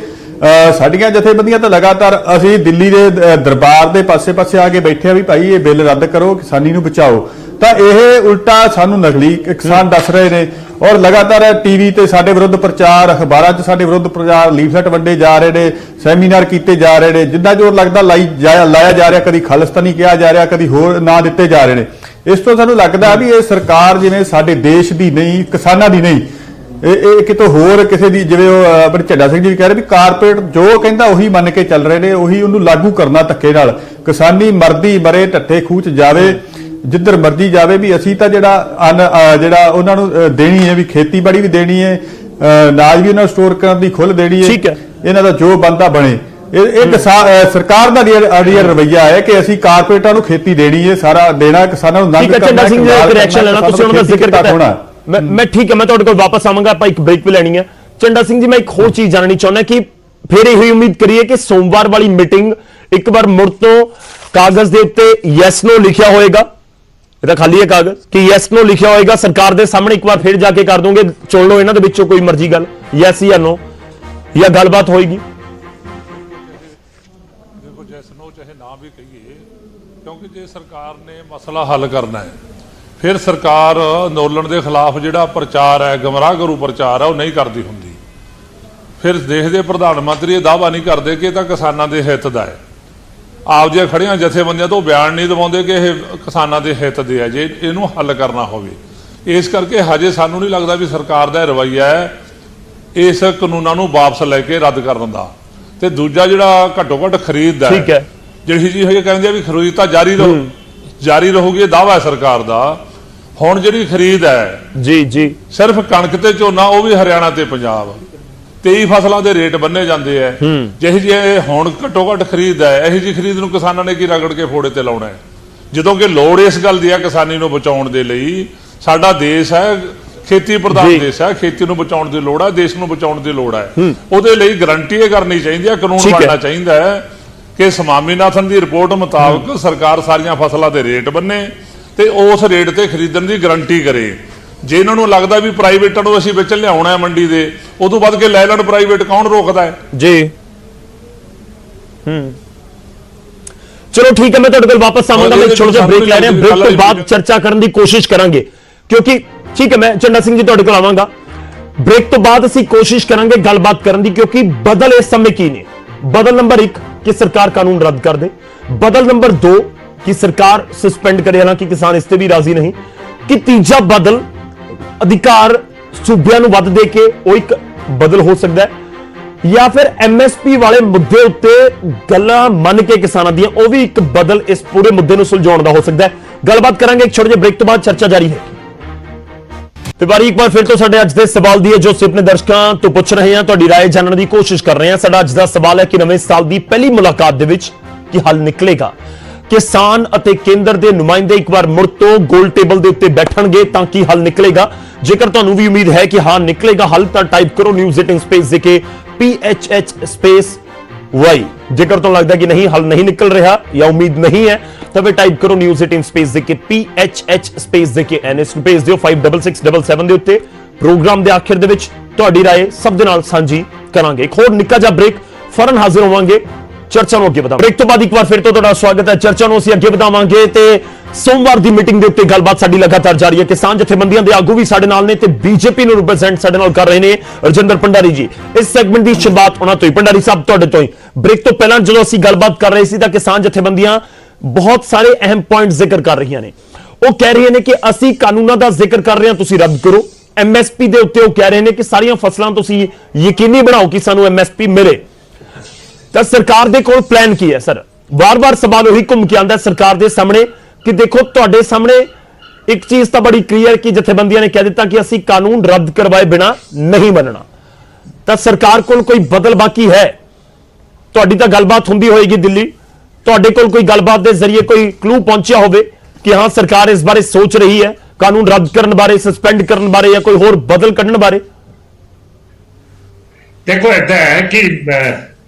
ਸਾਡੀਆਂ ਜਥੇਬੰਦੀਆਂ ਤਾਂ ਲਗਾਤਾਰ ਅਸੀਂ ਦਿੱਲੀ ਦੇ ਦਰਬਾਰ ਦੇ ਪਾਸੇ ਆ ਕੇ ਬੈਠੇ ਆ ਵੀ ਭਾਈ ਇਹ ਬਿੱਲ ਰੱਦ ਕਰੋ, ਕਿਸਾਨੀ ਨੂੰ ਬਚਾਓ, ਤਾਂ ਇਹ ਉਲਟਾ ਸਾਨੂੰ ਨਕਲੀ ਕਿਸਾਨ ਦੱਸ ਰਹੇ ਨੇ। ਔਰ ਲਗਾਤਾਰ TV ਤੇ ਸਾਡੇ ਵਿਰੁੱਧ ਪ੍ਰਚਾਰ, ਅਖਬਾਰਾਂ 'ਚ ਸਾਡੇ ਵਿਰੁੱਧ ਪ੍ਰਚਾਰ, ਲੀਫਲੈਟ ਵੰਡੇ ਜਾ ਰਹੇ ਨੇ, ਸੈਮੀਨਾਰ ਕੀਤੇ ਜਾ ਰਹੇ ਨੇ, ਜਿੰਨਾ ਜ਼ੋਰ ਲੱਗਦਾ ਲਾਇਆ ਜਾ ਰਿਹਾ, ਕਦੀ ਖਾਲਿਸਤਾਨੀ ਕਿਹਾ ਜਾ ਰਿਹਾ, ਕਦੀ ਹੋਰ ਨਾਂ ਦਿੱਤੇ ਜਾ ਰਹੇ ਨੇ। ਇਸ ਤੋਂ ਸਾਨੂੰ ਲੱਗਦਾ ਵੀ ਇਹ ਸਰਕਾਰ ਜਿਵੇਂ ਸਾਡੇ ਦੇਸ਼ ਦੀ ਨਹੀਂ, ਕਿਸਾਨਾਂ ਦੀ ਨਹੀਂ, ਇਹ ਕਿਤੋਂ ਹੋਰ ਕਿਸੇ ਦੀ, ਜਿਵੇਂ ਉਹ ਆਪਣੇ ਝੰਡਾ ਸਿੰਘ ਜੀ ਵੀ ਕਹਿ ਰਹੇ ਵੀ ਕਾਰਪੋਰੇਟ ਜੋ ਕਹਿੰਦਾ ਉਹੀ ਮੰਨ ਕੇ ਚੱਲ ਰਹੇ ਨੇ, ਉਹੀ ਉਹਨੂੰ ਲਾਗੂ ਕਰਨਾ ਧੱਕੇ ਨਾਲ। ਕਿਸਾਨੀ ਮਰਦੀ ਮਰੇ, ਢੱਠੇ ਖੂਹ 'ਚ ਜਾਵੇ, ਜਿੱਧਰ ਮਰਜੀ ਜਾਵੇ, ਵੀ ਅਸੀਂ ਤਾਂ ਜਿਹੜਾ ਉਹਨਾਂ ਨੂੰ ਦੇਣੀ ਹੈ, ਵੀ ਖੇਤੀਬਾੜੀ ਵੀ ਦੇਣੀ ਹੈ, ਅਨਾਜ ਵੀ ਉਹਨਾਂ ਨੂੰ ਸਟੋਰ ਕਰਨ ਦੀ ਖੁੱਲ੍ਹ ਦੇਣੀ ਹੈ, ਇਹਨਾਂ ਦਾ ਜੋ ਬਣਦਾ ਬਣੇ। ਇਹ ਸਰਕਾਰ ਦਾ ਅੜੀਅਲ ਰਵੱਈਆ ਹੈ ਕਿ ਅਸੀਂ ਕਾਰਪੋਰੇਟਾਂ ਨੂੰ ਖੇਤੀ ਦੇਣੀ ਹੈ, ਸਾਰਾ ਦੇਣਾ ਕਿਸਾਨਾਂ ਨੂੰ ਨੰਗ ਕਰਨਾ। ਮੈਂ ਠੀਕ ਹੈ, ਮੈਂ ਤੁਹਾਡੇ ਕੋਲ ਵਾਪਸ ਆਵਾਂਗਾ, ਆਪਾਂ ਇੱਕ ਬ੍ਰੇਕ ਵੀ ਲੈਣੀ ਹੈ। ਚੰਡਾ ਸਿੰਘ ਜੀ, ਮੈਂ ਇੱਕ ਹੋਰ ਚੀਜ਼ ਜਾਣਨੀ ਚਾਹੁੰਦਾ ਕਿ ਫਿਰ ਇਹੀ ਉਮੀਦ ਕਰੀਏ ਕਿ ਸੋਮਵਾਰ ਵਾਲੀ ਮੀਟਿੰਗ ਇੱਕ ਵਾਰ ਮੁੜ ਤੋਂ ਕਾਗਜ਼ ਦੇ ਉੱਤੇ ਯੈਸ ਨੋ ਲਿਖਿਆ ਹੋਏਗਾ, ਇਹਦਾ ਖਾਲੀ ਹੈ ਕਾਗਜ਼, ਕਿ ਯੈਸ ਨੋ ਲਿਖਿਆ ਹੋਏਗਾ, ਸਰਕਾਰ ਦੇ ਸਾਹਮਣੇ ਇੱਕ ਵਾਰ ਫਿਰ ਜਾ ਕੇ ਕਰ ਦੋਗੇ, ਚੁਣ ਲਓ ਇਹਨਾਂ ਦੇ ਵਿੱਚੋਂ ਕੋਈ ਮਰਜ਼ੀ ਗੱਲ, ਯੈਸ ਜਾਂ ਨੋ, ਜਾਂ ਗੱਲਬਾਤ ਹੋਏਗੀ। ਦੇਖੋ ਯੈਸ ਨੋ ਚਾਹੇ ਨਾ ਵੀ ਕਹੀਏ, ਕਿਉਂਕਿ ਜੇ ਸਰਕਾਰ ਨੇ ਮਸਲਾ ਹੱਲ ਕਰਨਾ ਹੈ ਫਿਰ ਸਰਕਾਰ ਅੰਦੋਲਨ ਦੇ ਖਿਲਾਫ ਜਿਹੜਾ ਪ੍ਰਚਾਰ ਹੈ, ਗਮਰਾਹ ਕਰੂ ਪ੍ਰਚਾਰ ਹੈ, ਉਹ ਨਹੀਂ ਕਰਦੀ ਹੁੰਦੀ। ਫਿਰ ਦੇਸ਼ ਦੇ ਪ੍ਰਧਾਨ ਮੰਤਰੀ ਇਹ ਦਾਅਵਾ ਨਹੀਂ ਕਰਦੇ ਕਿ ਇਹ ਤਾਂ ਕਿਸਾਨਾਂ ਦੇ ਹਿੱਤ ਦਾ ਹੈ। ਆਪ ਦੀਆਂ ਖੜੀਆਂ ਜਥੇਬੰਦੀਆਂ ਤੋਂ ਬਿਆਨ ਨਹੀਂ ਦਿਵਾਉਂਦੇ ਕਿ ਇਹ ਕਿਸਾਨਾਂ ਦੇ ਹਿੱਤ ਦੇ ਆ, ਜੇ ਇਹਨੂੰ ਹੱਲ ਕਰਨਾ ਹੋਵੇ। ਇਸ ਕਰਕੇ ਹਜੇ ਸਾਨੂੰ ਨਹੀਂ ਲੱਗਦਾ ਵੀ ਸਰਕਾਰ ਦਾ ਰਵੱਈਆ ਹੈ ਇਸ ਕਾਨੂੰਨਾਂ ਨੂੰ ਵਾਪਸ ਲੈ ਕੇ ਰੱਦ ਕਰਨ ਦਾ। ਤੇ ਦੂਜਾ ਜਿਹੜਾ ਘੱਟੋ ਘੱਟ ਖਰੀਦ ਦਾ ਠੀਕ ਹੈ, ਜਿਹੜੀ ਜੀ ਇਹ ਕਹਿੰਦੇ ਆ ਵੀ ਖਰੀਦ ਤਾਂ ਜਾਰੀ ਰਹੂਗੀ, ਇਹ ਦਾਅਵਾ ਹੈ ਸਰਕਾਰ ਦਾ। ਹੁਣ ਜਿਹੜੀ ਖਰੀਦ ਹੈ ਜੀ ਸਿਰਫ ਕਣਕ ਤੇ ਝੋਨਾ, ਉਹ ਵੀ ਹਰਿਆਣਾ ਤੇ ਪੰਜਾਬ, 23 ਫਸਲਾਂ ਦੇ ਰੇਟ ਬੰਨੇ ਜਾਂਦੇ ਆ। ਜਿਹੀ ਜੀ ਹੁਣ ਘੱਟੋ ਘੱਟ ਖਰੀਦ ਹੈ, ਇਹੀ ਜੀ ਖਰੀਦ ਨੂੰ ਕਿਸਾਨਾਂ ਨੇ ਕੀ ਰਗੜ ਕੇ ਫੋੜੇ ਤੇ ਲਾਉਣਾ ਹੈ, ਜਦੋਂ ਕਿ ਲੋੜ ਇਸ ਗੱਲ ਦੀ ਹੈ ਕਿਸਾਨੀ ਨੂੰ ਬਚਾਉਣ ਦੇ ਲਈ। ਸਾਡਾ ਦੇਸ਼ ਹੈ ਖੇਤੀ ਪ੍ਰਧਾਨ ਦੇਸ਼ ਹੈ, ਖੇਤੀ ਨੂੰ ਬਚਾਉਣ ਦੀ ਲੋੜ ਹੈ, ਦੇਸ਼ ਨੂੰ ਬਚਾਉਣ ਦੀ ਲੋੜ ਹੈ। ਉਹਦੇ ਲਈ ਗਰੰਟੀ ਇਹ ਕਰਨੀ ਚਾਹੀਦੀ ਹੈ, ਕਾਨੂੰਨ ਬਣਨਾ ਚਾਹੀਦਾ ਹੈ ਕਿ ਸਵਾਮੀਨਾਥਨ ਦੀ ਰਿਪੋਰਟ ਮੁਤਾਬਕ ਸਰਕਾਰ ਸਾਰੀਆਂ ਫਸਲਾਂ ਦੇ ਰੇਟ ਬੰਨੇ ਤੇ ਉਸ ਰੇਟ ਤੇ ਖਰੀਦਣ ਦੀ ਗਰੰਟੀ ਕਰੇ। ਜੇ ਇਹਨਾਂ ਨੂੰ ਲੱਗਦਾ ਵੀ ਪ੍ਰਾਈਵੇਟਾਂ ਨੂੰ ਅਸੀਂ ਵਿੱਚ ਲਿਆਉਣਾ ਹੈ ਮੰਡੀ ਦੇ, ਉਦੋਂ ਵੱਧ ਕੇ ਲੈ ਲੈਣ ਪ੍ਰਾਈਵੇਟ, ਕੌਣ ਰੋਕਦਾ ਹੈ ਜੀ। ਚਲੋ ਠੀਕ ਹੈ, ਮੈਂ ਤੁਹਾਡੇ ਕੋਲ ਵਾਪਸ ਆਵਾਂਗਾ। ਮੈਂ ਛੋਟਾ ਜਿਹਾ ਬ੍ਰੇਕ ਲੈ ਰਿਹਾ, ਬ੍ਰੇਕ ਤੋਂ ਬਾਅਦ ਚਰਚਾ ਕਰਨ ਦੀ ਕੋਸ਼ਿਸ਼ ਕਰਾਂਗੇ, ਕਿਉਂਕਿ ਠੀਕ ਹੈ ਮੈਂ ਝੰਡਾ ਸਿੰਘ ਜੀ ਤੁਹਾਡੇ ਕੋਲ ਆਵਾਂਗਾ। ਬ੍ਰੇਕ ਤੋਂ ਬਾਅਦ ਅਸੀਂ ਕੋਸ਼ਿਸ਼ ਕਰਾਂਗੇ ਗੱਲਬਾਤ ਕਰਨ ਦੀ, ਕਿਉਂਕਿ ਬਦਲ ਇਸ ਸਮੇਂ ਕੀ ਨੇ। ਬਦਲ ਨੰਬਰ 1 ਕਿ ਸਰਕਾਰ ਕਾਨੂੰਨ ਰੱਦ ਕਰ ਦੇ, ਬਦਲ ਨੰਬਰ 2 ਕਿ ਸਰਕਾਰ ਸਸਪੈਂਡ ਕਰੇ, ਹਾਲਾਂਕਿ ਕਿਸਾਨ ਇਸ ਤੇ ਵੀ ਰਾਜ਼ੀ ਨਹੀਂ, ਕਿ ਤੀਜਾ ਬਦਲ ਅਧਿਕਾਰ ਸੂਬਿਆਂ ਨੂੰ ਵੱਧ ਦੇ ਕੇ ਉਹ ਇੱਕ ਬਦਲ ਹੋ ਸਕਦਾ ਹੈ, ਜਾਂ ਫਿਰ ਐਮਐਸਪੀ ਵਾਲੇ ਮੁੱਦੇ ਉੱਤੇ ਗੱਲਾਂ ਮੰਨ ਕੇ ਕਿਸਾਨਾਂ ਦੀਆਂ ਉਹ ਵੀ ਇੱਕ ਬਦਲ ਇਸ ਪੂਰੇ ਮੁੱਦੇ ਨੂੰ ਸੁਲਝਾਉਣ ਦਾ ਹੋ ਸਕਦਾ ਹੈ। ਗੱਲਬਾਤ ਕਰਾਂਗੇ ਇੱਕ ਛੋਟੇ ਜਿਹੇ ਬ੍ਰੇਕ ਤੋਂ ਬਾਅਦ, ਚਰਚਾ ਜਾਰੀ ਹੈ। ਤੇ ਬਾਰੀ ਇੱਕ ਵਾਰ ਫਿਰ ਤੋਂ ਸਾਡੇ ਅੱਜ ਦੇ ਸਵਾਲ ਦੀ ਹੈ ਜੋ ਅਸੀਂ ਆਪਣੇ ਦਰਸ਼ਕਾਂ ਤੋਂ ਪੁੱਛ ਰਹੇ ਹਾਂ, ਤੁਹਾਡੀ ਰਾਏ ਜਾਣਨ ਦੀ ਕੋਸ਼ਿਸ਼ ਕਰ ਰਹੇ ਹਾਂ। ਸਾਡਾ ਅੱਜ ਦਾ ਸਵਾਲ ਹੈ ਕਿ ਨਵੇਂ ਸਾਲ ਦੀ ਪਹਿਲੀ ਮੁਲਾਕਾਤ ਦੇ ਵਿੱਚ ਕੀ ਹੱਲ ਨਿਕਲੇਗਾ। ਕਿਸਾਨ ਅਤੇ ਕੇਂਦਰ ਦੇ ਨੁਮਾਇੰਦੇ ਇੱਕ ਵਾਰ ਮੁੜ ਤੋਂ ਗੋਲ ਟੇਬਲ ਦੇ ਉੱਤੇ ਬੈਠਣਗੇ ਤਾਂ ਕੀ ਹੱਲ ਨਿਕਲੇਗਾ। ਜੇਕਰ ਤੁਹਾਨੂੰ ਵੀ ਉਮੀਦ ਹੈ ਕਿ ਹਾਂ ਨਿਕਲੇਗਾ ਹੱਲ, ਤਾਂ ਟਾਈਪ ਕਰੋ News18 ਸਪੇਸ ਦੇ ਕੇ PHH ਸਪੇਸ Y। ਜੇਕਰ ਤੁਹਾਨੂੰ ਲੱਗਦਾ ਕਿ ਨਹੀਂ ਹੱਲ ਨਹੀਂ ਨਿਕਲ ਰਿਹਾ ਜਾਂ ਉਮੀਦ ਨਹੀਂ ਹੈ, ਤਾਂ ਫਿਰ ਟਾਈਪ ਕਰੋ News18 ਸਪੇਸ ਦੇ ਕੇ PHH ਸਪੇਸ ਦੇ ਕੇ NS ਨੂੰ ਭੇਜ ਦਿਓ 56677 ਦੇ ਉੱਤੇ। ਪ੍ਰੋਗਰਾਮ ਦੇ ਆਖਿਰ ਦੇ ਵਿੱਚ ਤੁਹਾਡੀ ਰਾਏ ਸਭ ਦੇ ਨਾਲ ਸਾਂਝੀ ਕਰਾਂਗੇ। ਇੱਕ ਹੋਰ ਨਿੱਕਾ ਜਿਹਾ ਬ੍ਰੇਕ, ਫੌਰਨ ਹਾਜ਼ਰ ਹੋਵਾਂਗੇ, ਚਰਚਾ ਨੂੰ ਅੱਗੇ ਵਧਾਵਾਂਗੇ। ਬ੍ਰੇਕ ਤੋਂ ਬਾਅਦ ਇੱਕ ਵਾਰ ਫਿਰ ਤੋਂ ਤੁਹਾਡਾ ਸਵਾਗਤ ਹੈ। ਚਰਚਾ ਨੂੰ ਅਸੀਂ ਅੱਗੇ ਵਧਾਵਾਂਗੇ ਤੇ ਸੋਮਵਾਰ ਦੀ ਮੀਟਿੰਗ ਦੇ ਉੱਤੇ ਗੱਲਬਾਤ ਸਾਡੀ ਲਗਾਤਾਰ ਜਾਰੀ ਹੈ। ਕਿਸਾਨ ਜਥੇਬੰਦੀਆਂ ਦੇ ਆਗੂ ਵੀ ਸਾਡੇ ਨਾਲ ਨੇ ਤੇ ਬੀਜੇਪੀ ਨੂੰ ਰਿਪਰੈਜ਼ੈਂਟ ਸਾਡੇ ਨਾਲ ਕਰ ਰਹੇ ਨੇ ਰਜਿੰਦਰ ਭੰਡਾਰੀ ਜੀ। ਇਸ ਸੈਗਮੈਂਟ ਦੀ ਸ਼ੁਰੂਆਤ ਉਹਨਾਂ ਤੋਂ ਹੀ, ਭੰਡਾਰੀ ਸਾਹਿਬ ਤੁਹਾਡੇ ਤੋਂ ਹੀ। ਬ੍ਰੇਕ ਤੋਂ ਪਹਿਲਾਂ ਜਦੋਂ ਅਸੀਂ ਗੱਲਬਾਤ ਕਰ ਰਹੇ ਸੀ ਤਾਂ ਕਿਸਾਨ ਜਥੇਬੰਦੀਆਂ ਬਹੁਤ ਸਾਰੇ ਅਹਿਮ ਪੁਆਇੰਟ ਜ਼ਿਕਰ ਕਰ ਰਹੀਆਂ ਨੇ। ਉਹ ਕਹਿ ਰਹੀਆਂ ਨੇ ਕਿ ਅਸੀਂ ਕਾਨੂੰਨਾਂ ਦਾ ਜ਼ਿਕਰ ਕਰ ਰਹੇ ਹਾਂ, ਤੁਸੀਂ ਰੱਦ ਕਰੋ। ਐਮਐਸਪੀ ਦੇ ਉੱਤੇ ਉਹ ਕਹਿ ਰਹੇ ਨੇ ਕਿ ਸਾਰੀਆਂ ਫਸਲਾਂ ਤੁਸੀਂ ਯਕੀਨੀ ਬਣਾਓ ਕਿ ਸਾਨੂੰ ਐਮਐਸਪੀ ਮਿਲੇ। ਤਾਂ ਸਰਕਾਰ ਦੇ ਕੋਲ ਪਲਾਨ ਕੀ ਹੈ ਸਰ? ਵਾਰ-ਵਾਰ ਸਵਾਲ ਉਹੀ ਘੁੰਮ ਕੇ ਆਉਂਦਾ ਸਰਕਾਰ ਦੇ ਸਾਹਮਣੇ ਕਿ ਦੇਖੋ ਤੁਹਾਡੇ ਸਾਹਮਣੇ ਇੱਕ ਚੀਜ਼ ਤਾਂ ਬੜੀ ਕਲੀਅਰ ਕਿ ਜਥੇਬੰਦੀਆਂ ਨੇ ਕਹਿ ਦਿੱਤਾ ਕਿ ਅਸੀਂ ਕਾਨੂੰਨ ਰੱਦ ਕਰਵਾਏ ਬਿਨਾ ਨਹੀਂ ਮੰਨਣਾ। ਤਾਂ ਸਰਕਾਰ ਕੋਲ ਕੋਈ ਬਦਲ ਬਾਕੀ ਹੈ? ਤੁਹਾਡੀ ਤਾਂ ਗੱਲਬਾਤ ਹੁੰਦੀ ਹੋਏਗੀ ਦਿੱਲੀ, ਤੁਹਾਡੇ ਕੋਲ ਕੋਈ ਗੱਲਬਾਤ ਦੇ ਜ਼ਰੀਏ ਕੋਈ ਕਲੂ ਪਹੁੰਚਿਆ ਹੋਵੇ ਕਿ ਹਾਂ ਸਰਕਾਰ ਇਸ ਬਾਰੇ ਸੋਚ ਰਹੀ ਹੈ, ਕਾਨੂੰਨ ਰੱਦ ਕਰਨ ਬਾਰੇ, ਸਸਪੈਂਡ ਕਰਨ ਬਾਰੇ ਜਾਂ ਕੋਈ ਹੋਰ ਬਦਲ ਕੱਢਣ ਬਾਰੇ? ਦੇਖੋ ਏਦਾਂ ਹੈ ਕਿ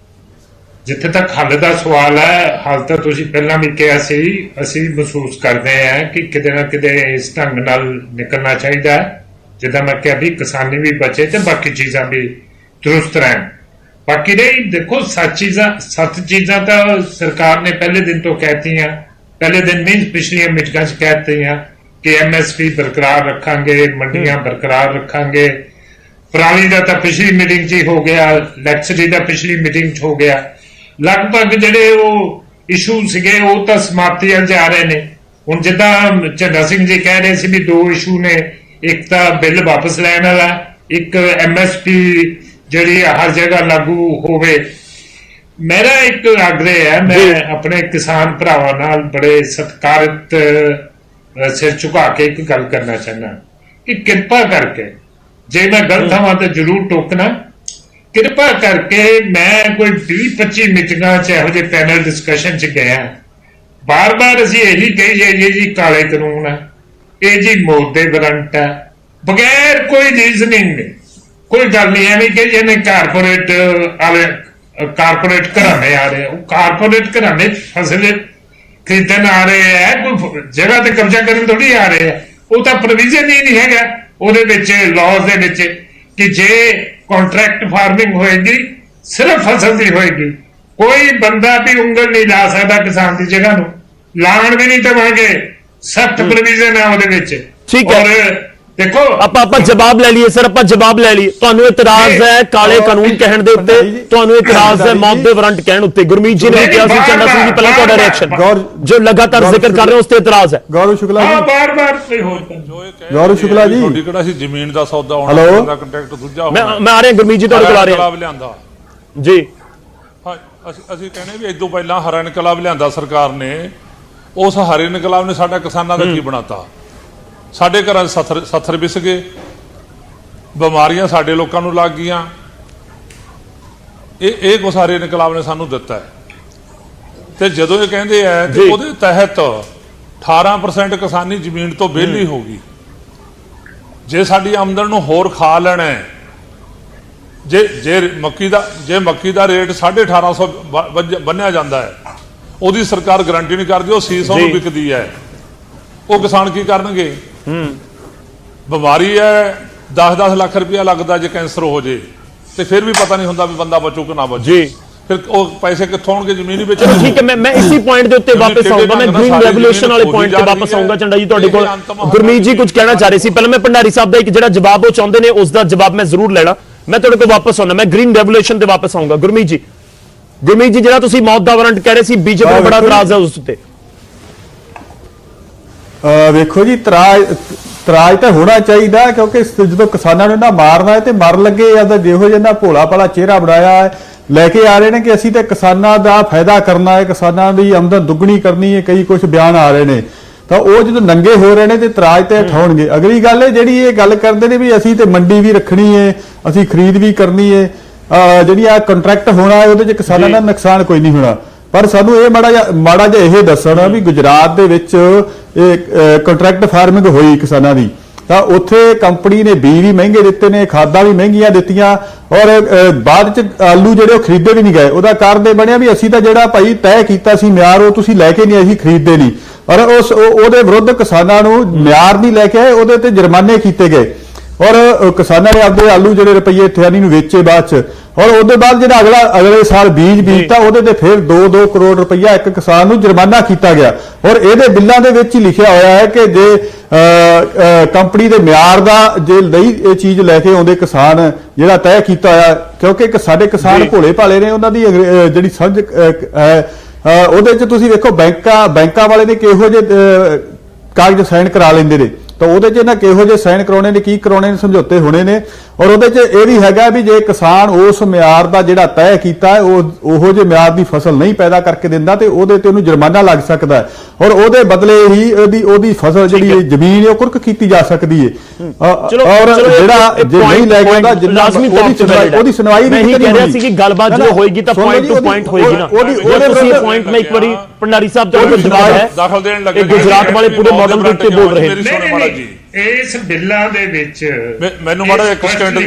ਜਿੱਥੇ ਤੱਕ ਹੱਲ ਦਾ ਸਵਾਲ ਹੈ, ਹੱਲ ਤਾਂ ਤੁਸੀਂ ਪਹਿਲਾਂ ਵੀ ਕਿਹਾ ਸੀ, ਅਸੀਂ ਮਹਿਸੂਸ ਕਰਦੇ ਹਾਂ ਕਿ ਕਿਤੇ ਨਾ ਕਿਤੇ ਇਸ ਢੰਗ ਨਾਲ ਨਿਕਲਣਾ ਚਾਹੀਦਾ ਹੈ। ਜਿੱਦਾਂ ਮੈਂ ਕਿਹਾ ਵੀ ਕਿਸਾਨੀ ਵੀ ਬਚੇ ਤੇ ਬਾਕੀ ਚੀਜ਼ਾਂ ਵੀ ਦਰੁਸਤ ਰਹਿਣ। ਬਾਕੀ ਰਹੀ ਦੇਖੋ ਸੱਤ ਚੀਜ਼ਾਂ ਤਾਂ ਸਰਕਾਰ ਨੇ ਪਹਿਲੇ ਦਿਨ ਤੋਂ ਕਹਿਤੀਆਂ, ਪਹਿਲੇ ਦਿਨ ਮੀਨਸ ਪਿਛਲੀਆਂ ਮੀਟਿੰਗਾਂ 'ਚ ਕਹਿਤੀਆਂ ਕਿ ਐਮਐਸਪੀ ਬਰਕਰਾਰ ਰੱਖਾਂਗੇ, ਮੰਡੀਆਂ ਬਰਕਰਾਰ ਰੱਖਾਂਗੇ। ਪਰਾਲੀ ਦਾ ਤਾਂ ਪਿਛਲੀ ਮੀਟਿੰਗ 'ਚ ਹੀ ਹੋ ਗਿਆ, ਲੈਕਸਰੀ ਦਾ ਪਿਛਲੀ ਮੀਟਿੰਗ 'ਚ ਹੋ ਗਿਆ। ਲਗਭਗ ਜਿਹੜੇ ਉਹ ਇਸ਼ੂ ਸੀਗੇ ਉਹ ਤਾਂ ਸਮਾਪਤੀ ਵੱਲ ਜਾ ਰਹੇ ਨੇ। ਹੁਣ ਜਿੱਦਾਂ ਝੰਡਾ ਸਿੰਘ ਜੀ ਕਹਿ ਰਹੇ ਸੀ ਵੀ ਦੋ ਇਸ਼ੂ ਨੇ, ਇੱਕ ਤਾਂ ਬਿੱਲ ਵਾਪਸ ਲੈਣ ਵਾਲਾ, ਇੱਕ ਐਮਐਸਪੀ ਜਿਹੜੀ ਹਰ ਜਗ੍ਹਾ ਲਾਗੂ ਹੋਵੇ। ਮੇਰਾ ਇੱਕ ਆਗ੍ਰਹ ਹੈ, ਮੈਂ ਆਪਣੇ ਕਿਸਾਨ ਭਰਾਵਾਂ ਨਾਲ ਬੜੇ ਸਤਿਕਾਰਤ ਸਿਰ ਝੁਕਾ ਕੇ ਇੱਕ ਗੱਲ ਕਰਨਾ ਚਾਹੁੰਦਾ ਕਿ ਕਿਰਪਾ ਕਰਕੇ, ਜੇ ਮੈਂ ਗਲਤ ਹਾਂ ਤਾਂ ਜ਼ਰੂਰ ਟੋਕਣਾ, ਕਿਰਪਾ ਕਰਕੇ ਮੈਂ ਕੋਈ 20-25 ਮੀਟਿੰਗਾਂ 'ਚ ਇਹੋ ਜਿਹੇ ਪੈਨਲ ਡਿਸਕਸ਼ਨ 'ਚ ਗਿਆ, ਬਾਰ-ਬਾਰ ਅਸੀਂ ਇਹੀ ਕਹੀ ਜਾਈਏ ਜੀ ਕਾਲੇ ਕਾਨੂੰਨ ਹੈ, ਇਹ ਜੀ ਮੌਤ ਦੇ ਵਾਰੰਟ ਹੈ, ਬਗੈਰ ਕੋਈ ਰੀਜ਼ਨਿੰਗ ਨਹੀਂ, ਕੋਈ ਗੱਲ ਨਹੀਂ ਐਵੇਂ ਕਿ ਇਹਨੇ ਕਾਰਪੋਰੇਟ ਘਰਾਣੇ ਆ ਰਹੇ, ਉਹ ਕਾਰਪੋਰੇਟ ਘਰਾਣੇ ਫਸਲ ਖਰੀਦਣ ਆ ਰਹੇ ਹੈ, ਕੋਈ ਜਗ੍ਹਾ ਤੇ ਕਬਜ਼ਾ ਕਰਨ ਥੋੜੀ ਆ ਰਹੇ ਹੈ। ਉਹ ਤਾਂ ਪ੍ਰੋਵੀਜ਼ਨ ਹੀ ਨਹੀਂ ਹੈਗਾ ਉਹਦੇ ਵਿੱਚ, ਲਾਜ਼ ਦੇ ਵਿੱਚ, ਕਿ ਜੇ ਕੰਟਰੈਕਟ ਫਾਰਮਿੰਗ ਹੋਏਗੀ ਸਿਰਫ ਫਸਲ ਦੀ ਹੋਏਗੀ, ਕੋਈ ਬੰਦਾ ਵੀ ਉਂਗਲ ਨਹੀਂ ਲਾ ਸਕਦਾ ਕਿਸਾਨ ਦੀ ਜਗ੍ਹਾ ਨੂੰ, ਲਾਣ ਵੀ ਨਹੀਂ ਦੇਵਾਂਗੇ। ਸਖਤ ਪ੍ਰੋਵੀਜ਼ਨ ਹੈ ਉਹਦੇ ਵਿੱਚ। ਔਰ ਦੇਖੋ ਆਪਾਂ ਜਵਾਬ ਲੈ ਲਈਏ ਸਰ, ਆਪਾਂ ਜਵਾਬ ਲੈ ਲਈਏ। ਤੁਹਾਨੂੰ ਇਤਰਾਜ਼ ਹੈ ਕਾਲੇ ਕਾਨੂੰਨ ਕਹਿਣ ਦੇ ਉੱਤੇ, ਤੁਹਾਨੂੰ ਇਤਰਾਜ਼ ਹੈ ਮੌਤ ਦੇ ਵਾਰੰਟ ਕਹਿਣ ਉੱਤੇ। ਗੁਰਮੀਤ ਜੀ ਨੇ ਕਿਹਾ ਸੀ, ਚੰਡਾ ਸਿੰਘ ਜੀ ਪਹਿਲਾਂ ਤੁਹਾਡਾ ਰਿਐਕਸ਼ਨ ਜੋ ਲਗਾਤਾਰ ਜ਼ਿਕਰ ਕਰ ਰਹੇ ਹੋ ਉਸ ਤੇ ਇਤਰਾਜ਼ ਹੈ। ਗੌਰਵ ਸ਼ੁਕਲਾ ਜੀ, ਬਾਰ-ਬਾਰ ਕੋਈ ਹੋਰ ਗੌਰਵ ਸ਼ੁਕਲਾ ਜੀ, ਤੁਹਾਡੀ ਕਿਹੜਾ ਸੀ ਜ਼ਮੀਨ ਦਾ ਸੌਦਾ ਹੋਣਾ, ਹੈਲੋ। ਦਾ ਕੰਟਰੈਕਟ ਦੂਜਾ ਮੈਂ ਆ ਰਿਹਾ ਗੁਰਮੀਤ ਜੀ, ਤੁਹਾਡੇ ਕੋਲ ਆ ਰਿਹਾ ਲਿਆਂਦਾ ਜੀ। ਹਾਂ, ਅਸੀਂ ਕਹਿੰਦੇ ਵੀ ਇਦੋਂ ਪਹਿਲਾਂ ਹਰਾ ਇਨਕਲਾਬ ਲਿਆਂਦਾ ਸਰਕਾਰ ਨੇ। ਉਸ ਹਰੇ ਇਨਕਲਾਬ ਨੇ ਸਾਡਾ ਕਿਸਾਨਾਂ ਦਾ ਕੀ ਬਣਾਤਾ? ਸਾਡੇ ਘਰਾਂ 'ਚ ਸੱਥਰ ਵਿਸ ਗਏ, ਬਿਮਾਰੀਆਂ ਸਾਡੇ ਲੋਕਾਂ ਨੂੰ ਲੱਗ ਗਈਆਂ। ਇਹ ਕੁਛ ਹਰੇ ਇਨਕਲਾਬ ਨੇ ਸਾਨੂੰ ਦਿੱਤਾ ਹੈ। ਤੇ ਜਦੋਂ ਇਹ ਕਹਿੰਦੇ ਆ ਕਿ ਉਹਦੇ ਤਹਿਤ 18% ਕਿਸਾਨੀ ਜ਼ਮੀਨ ਤੋਂ ਵਿਹਲੀ ਹੋ ਗਈ। ਜੇ ਸਾਡੀ ਆਮਦਨ ਨੂੰ ਹੋਰ ਖਾ ਲੈਣਾ ਹੈ, ਜੇ ਮੱਕੀ ਦਾ ਰੇਟ 1850 ਬੰਨਿਆ ਜਾਂਦਾ ਹੈ, ਉਹਦੀ ਸਰਕਾਰ ਗਰੰਟੀ ਨਹੀਂ ਕਰਦੀ, ਉਹ 600 ਨੂੰ ਵਿਕਦੀ ਹੈ, ਉਹ ਕਿਸਾਨ ਕੀ ਕਰਨਗੇ? ਬਿਮਾਰੀ ਹੈ, 10-10 ਲੱਖ ਰੁਪਇਆ ਲੱਗਦਾ ਜੇ ਕੈਂਸਰ ਹੋ ਜੇ, ਤੇ ਫਿਰ ਵੀ ਪਤਾ ਨਹੀਂ ਹੁੰਦਾ ਵੀ ਬੰਦਾ ਬਚੂ ਕਿ ਨਾ ਬਚੂ। ਫਿਰ ਉਹ ਪੈਸੇ ਕਿੱਥੋਂ ਆਉਣਗੇ? ਜ਼ਮੀਨ ਹੀ ਵੇਚ। ਠੀਕ ਹੈ, ਮੈਂ ਇਸੇ ਪੁਆਇੰਟ ਦੇ ਉੱਤੇ ਵਾਪਸ ਆਉਂਗਾ, ਮੈਂ ਗ੍ਰੀਨ ਰੈਵੋਲੂਸ਼ਨ ਵਾਲੇ ਪੁਆਇੰਟ ਤੇ ਵਾਪਸ ਆਉਂਗਾ। ਚੰਡਾ ਜੀ ਤੁਹਾਡੇ ਕੋਲ ਗੁਰਮੀਤ ਜੀ ਕੁਝ ਕਹਿਣਾ ਚਾਹ ਰਹੇ ਸੀ, ਪਹਿਲਾਂ ਮੈਂ ਭੰਡਾਰੀ ਸਾਹਿਬ ਦਾ ਇੱਕ ਜਿਹੜਾ ਜਵਾਬ ਉਹ ਚਾਹੁੰਦੇ ਨੇ ਉਸ ਦਾ ਜਵਾਬ ਮੈਂ ਜ਼ਰੂਰ ਲੈਣਾ। ਮੈਂ ਤੁਹਾਡੇ ਕੋਲ ਵਾਪਸ ਆਉਣਾ, ਮੈਂ ਗ੍ਰੀਨ ਰੈਵੋਲੂਸ਼ਨ ਤੇ ਵਾਪਸ ਆਉਂਗਾ। ਗੁਰਮੀਤ ਜੀ ਜਿਹੜਾ ਤੁਸੀਂ ਮੌਤ ਦਾ ਵਾਰੰਟ ਕਹਿ ਰਹੇ ਸੀ, ਬੀਜੇਪੀ ਨੂੰ ਬੜਾ ਇਤਰਾਜ਼ ਹੈ ਉਸ ਉੱਤੇ। ਵੇਖੋ ਜੀ, ਤਰਾਜ ਤਾਂ ਹੋਣਾ ਚਾਹੀਦਾ, ਕਿਉਂਕਿ ਜਦੋਂ ਕਿਸਾਨਾਂ ਨੂੰ ਨਾ ਮਾਰਨਾ ਹੈ ਤੇ ਮਰਨ ਲੱਗੇ ਆ ਤਾਂ ਜਿਹੋ ਜਿਹਾ ਭੋਲਾ ਭਾਲਾ ਚਿਹਰਾ ਬਣਾਇਆ ਹੈ, ਲੈ ਕੇ ਆ ਰਹੇ ਨੇ ਕਿ ਅਸੀਂ ਤੇ ਕਿਸਾਨਾਂ ਦਾ ਫਾਇਦਾ ਕਰਨਾ ਹੈ, ਕਿਸਾਨਾਂ ਦੀ ਆਮਦਨ ਦੁੱਗਣੀ ਕਰਨੀ ਹੈ, ਕਈ ਕੁਝ ਬਿਆਨ ਆ ਰਹੇ ਨੇ, ਤਾਂ ਉਹ ਜਦੋਂ ਨੰਗੇ ਹੋ ਰਹੇ ਨੇ ਤੇ ਤਰਾਜ ਤੇ ਉਠਾਉਣਗੇ। ਅਗਲੀ ਗੱਲ ਹੈ ਜਿਹੜੀ ਇਹ ਗੱਲ ਕਰਦੇ ਨੇ ਵੀ ਅਸੀਂ ਤੇ ਮੰਡੀ ਵੀ ਰੱਖਣੀ ਹੈ, ਅਸੀਂ ਖਰੀਦ ਵੀ ਕਰਨੀ ਹੈ, ਜਿਹੜੀ ਆ ਕੰਟਰੈਕਟ ਹੋਣਾ ਹੈ ਉਹਦੇ 'ਚ ਕਿਸਾਨਾਂ ਦਾ ਨੁਕਸਾਨ ਕੋਈ ਨਹੀਂ ਹੋਣਾ। ਪਰ ਸਾਨੂੰ ਇਹ ਮਾੜਾ ਜਿਹਾ ਇਹ ਦੱਸਣਾ ਵੀ ਗੁਜਰਾਤ ਦੇ ਵਿੱਚ ਇਹ ਕੰਟਰੈਕਟ ਫਾਰਮਿੰਗ ਹੋਈ ਕਿਸਾਨਾਂ ਦੀ, ਤਾਂ ਉੱਥੇ ਕੰਪਨੀ ਨੇ ਬੀਜ ਵੀ ਮਹਿੰਗੇ ਦਿੱਤੇ ਨੇ, ਖਾਦਾਂ ਵੀ ਮਹਿੰਗੀਆਂ ਦਿੱਤੀਆਂ, ਔਰ ਬਾਅਦ ਚ ਆਲੂ ਜਿਹੜੇ ਉਹ ਖਰੀਦੇ ਵੀ ਨਹੀਂ ਗਏ। ਉਹਦਾ ਕਾਰਨ ਇਹ ਬਣਿਆ ਵੀ ਅਸੀਂ ਤਾਂ ਜਿਹੜਾ ਭਾਈ ਤੈਅ ਕੀਤਾ ਸੀ ਮਿਆਰ, ਉਹ ਤੁਸੀਂ ਲੈ ਕੇ ਨਹੀਂ, ਅਸੀਂ ਖਰੀਦਦੇ ਨਹੀਂ, ਔਰ ਉਹਦੇ ਵਿਰੁੱਧ ਕਿਸਾਨਾਂ ਨੂੰ ਮਿਆਰ ਨਹੀਂ ਲੈ ਕੇ ਆਏ, ਉਹਦੇ ਤੇ ਜੁਰਮਾਨੇ ਕੀਤੇ ਗਏ, ਔਰ ਕਿਸਾਨਾਂ ਨੇ ਆਪਦੇ ਆਲੂ ਜਿਹੜੇ ਰੁਪਈਏ ਥਿਆਨੀ ਨੂੰ ਵੇਚੇ ਬਾਅਦ ਚ, ਔਰ ਉਹਦੇ ਬਾਅਦ ਜਿਹੜਾ ਅਗਲੇ ਸਾਲ ਬੀਜ ਬੀਜਤਾ ਉਹਦੇ ਤੇ ਫਿਰ 2-2 ਕਰੋੜ ਰੁਪਈਆ ਇੱਕ ਕਿਸਾਨ ਨੂੰ ਜੁਰਮਾਨਾ ਕੀਤਾ ਗਿਆ। ਔਰ ਇਹਦੇ ਬਿੱਲਾਂ ਦੇ ਵਿੱਚ ਹੀ ਲਿਖਿਆ ਹੋਇਆ ਹੈ ਕਿ ਜੇ ਕੰਪਨੀ ਦੇ ਮਿਆਰ ਦਾ ਜੇ ਨਹੀਂ ਇਹ ਚੀਜ਼ ਲੈ ਕੇ ਆਉਂਦੇ ਕਿਸਾਨ ਜਿਹੜਾ ਤੈਅ ਕੀਤਾ ਹੋਇਆ, ਕਿਉਂਕਿ ਸਾਡੇ ਕਿਸਾਨ ਭੋਲੇ ਭਾਲੇ ਨੇ, ਉਹਨਾਂ ਦੀ ਜਿਹੜੀ ਸਮਝ ਉਹਦੇ ਚ ਤੁਸੀਂ ਵੇਖੋ ਬੈਂਕਾਂ ਵਾਲੇ ਨੇ ਕਿਹੋ ਜਿਹੇ ਕਾਗਜ਼ ਸਾਈਨ ਕਰਾ ਲੈਂਦੇ ਨੇ, ਤਾਂ ਉਹਦੇ 'ਚ ਇਹਨਾਂ ਕਿਹੋ ਜਿਹੇ ਸਾਈਨ ਕਰਾਉਣੇ ਨੇ, ਕੀ ਕਰਾਉਣੇ ਨੇ, ਸਮਝੌਤੇ ਹੋਣੇ ਨੇ, ਔਰ ਉਹਦੇ 'ਚ ਇਹ ਵੀ ਹੈਗਾ ਵੀ ਜੇ ਕਿਸਾਨ ਉਸ ਮਿਆਰ ਦਾ ਜਿਹੜਾ ਤੈਅ ਕੀਤਾ ਹੈ ਉਹੋ ਜਿਹੇ ਮਿਆਰ ਦੀ ਫਸਲ ਨਹੀਂ ਪੈਦਾ ਕਰਕੇ ਦਿੰਦਾ ਤੇ ਉਹਦੇ ਤੇ ਉਹਨੂੰ ਜੁਰਮਾਨਾ ਲੱਗ ਸਕਦਾ ਹੈ, ਔਰ ਉਹਦੇ ਬਦਲੇ ਹੀ ਉਹਦੀ ਫਸਲ ਜਿਹੜੀ ਜ਼ਮੀਨ ਉਹ ਕੁਰਕ ਕੀਤੀ ਜਾ ਸਕਦੀ ਹੈ। ਔਰ ਜਿਹੜਾ ਜੇ ਨਹੀਂ ਲੈ ਕੇ ਆਉਂਦਾ ਜਿੰਨਾ ਉਹਦੀ ਸੁਣਵਾਈ ਨਹੀਂ ਕਹਿ ਰਿਹਾ ਸੀ ਕਿ ਗੱਲਬਾਤ ਜੋ ਹੋਏਗੀ ਤਾਂ ਪੁਆਇੰਟ ਟੂ ਪੁਆਇੰਟ ਹੋਏਗੀ ਨਾ। ਉਹਦੇ ਪੁਆਇੰਟ ਮੈਂ ਇੱਕ ਵਾਰੀ ਭੰਡਾਰੀ ਸਾਹਿਬ ਤੁਹਾਡੇ ਕੋਲ ਜਵਾਬ ਹੈ, ਦਾਖਲ ਦੇਣ ਲੱਗੇ ਗੁਜਰਾਤ ਵਾਲੇ ਪੂਰੇ ਮਾਡਲ ਦੇ ਉੱਤੇ ਬੋਲ ਰਹੇ ਨੇ। ਇਸ ਬਿੱਲਾਂ ਦੇ ਵਿੱਚ ਮੈਨੂੰ ਮਾੜਾ ਇੱਕ ਸਕਿੰਟ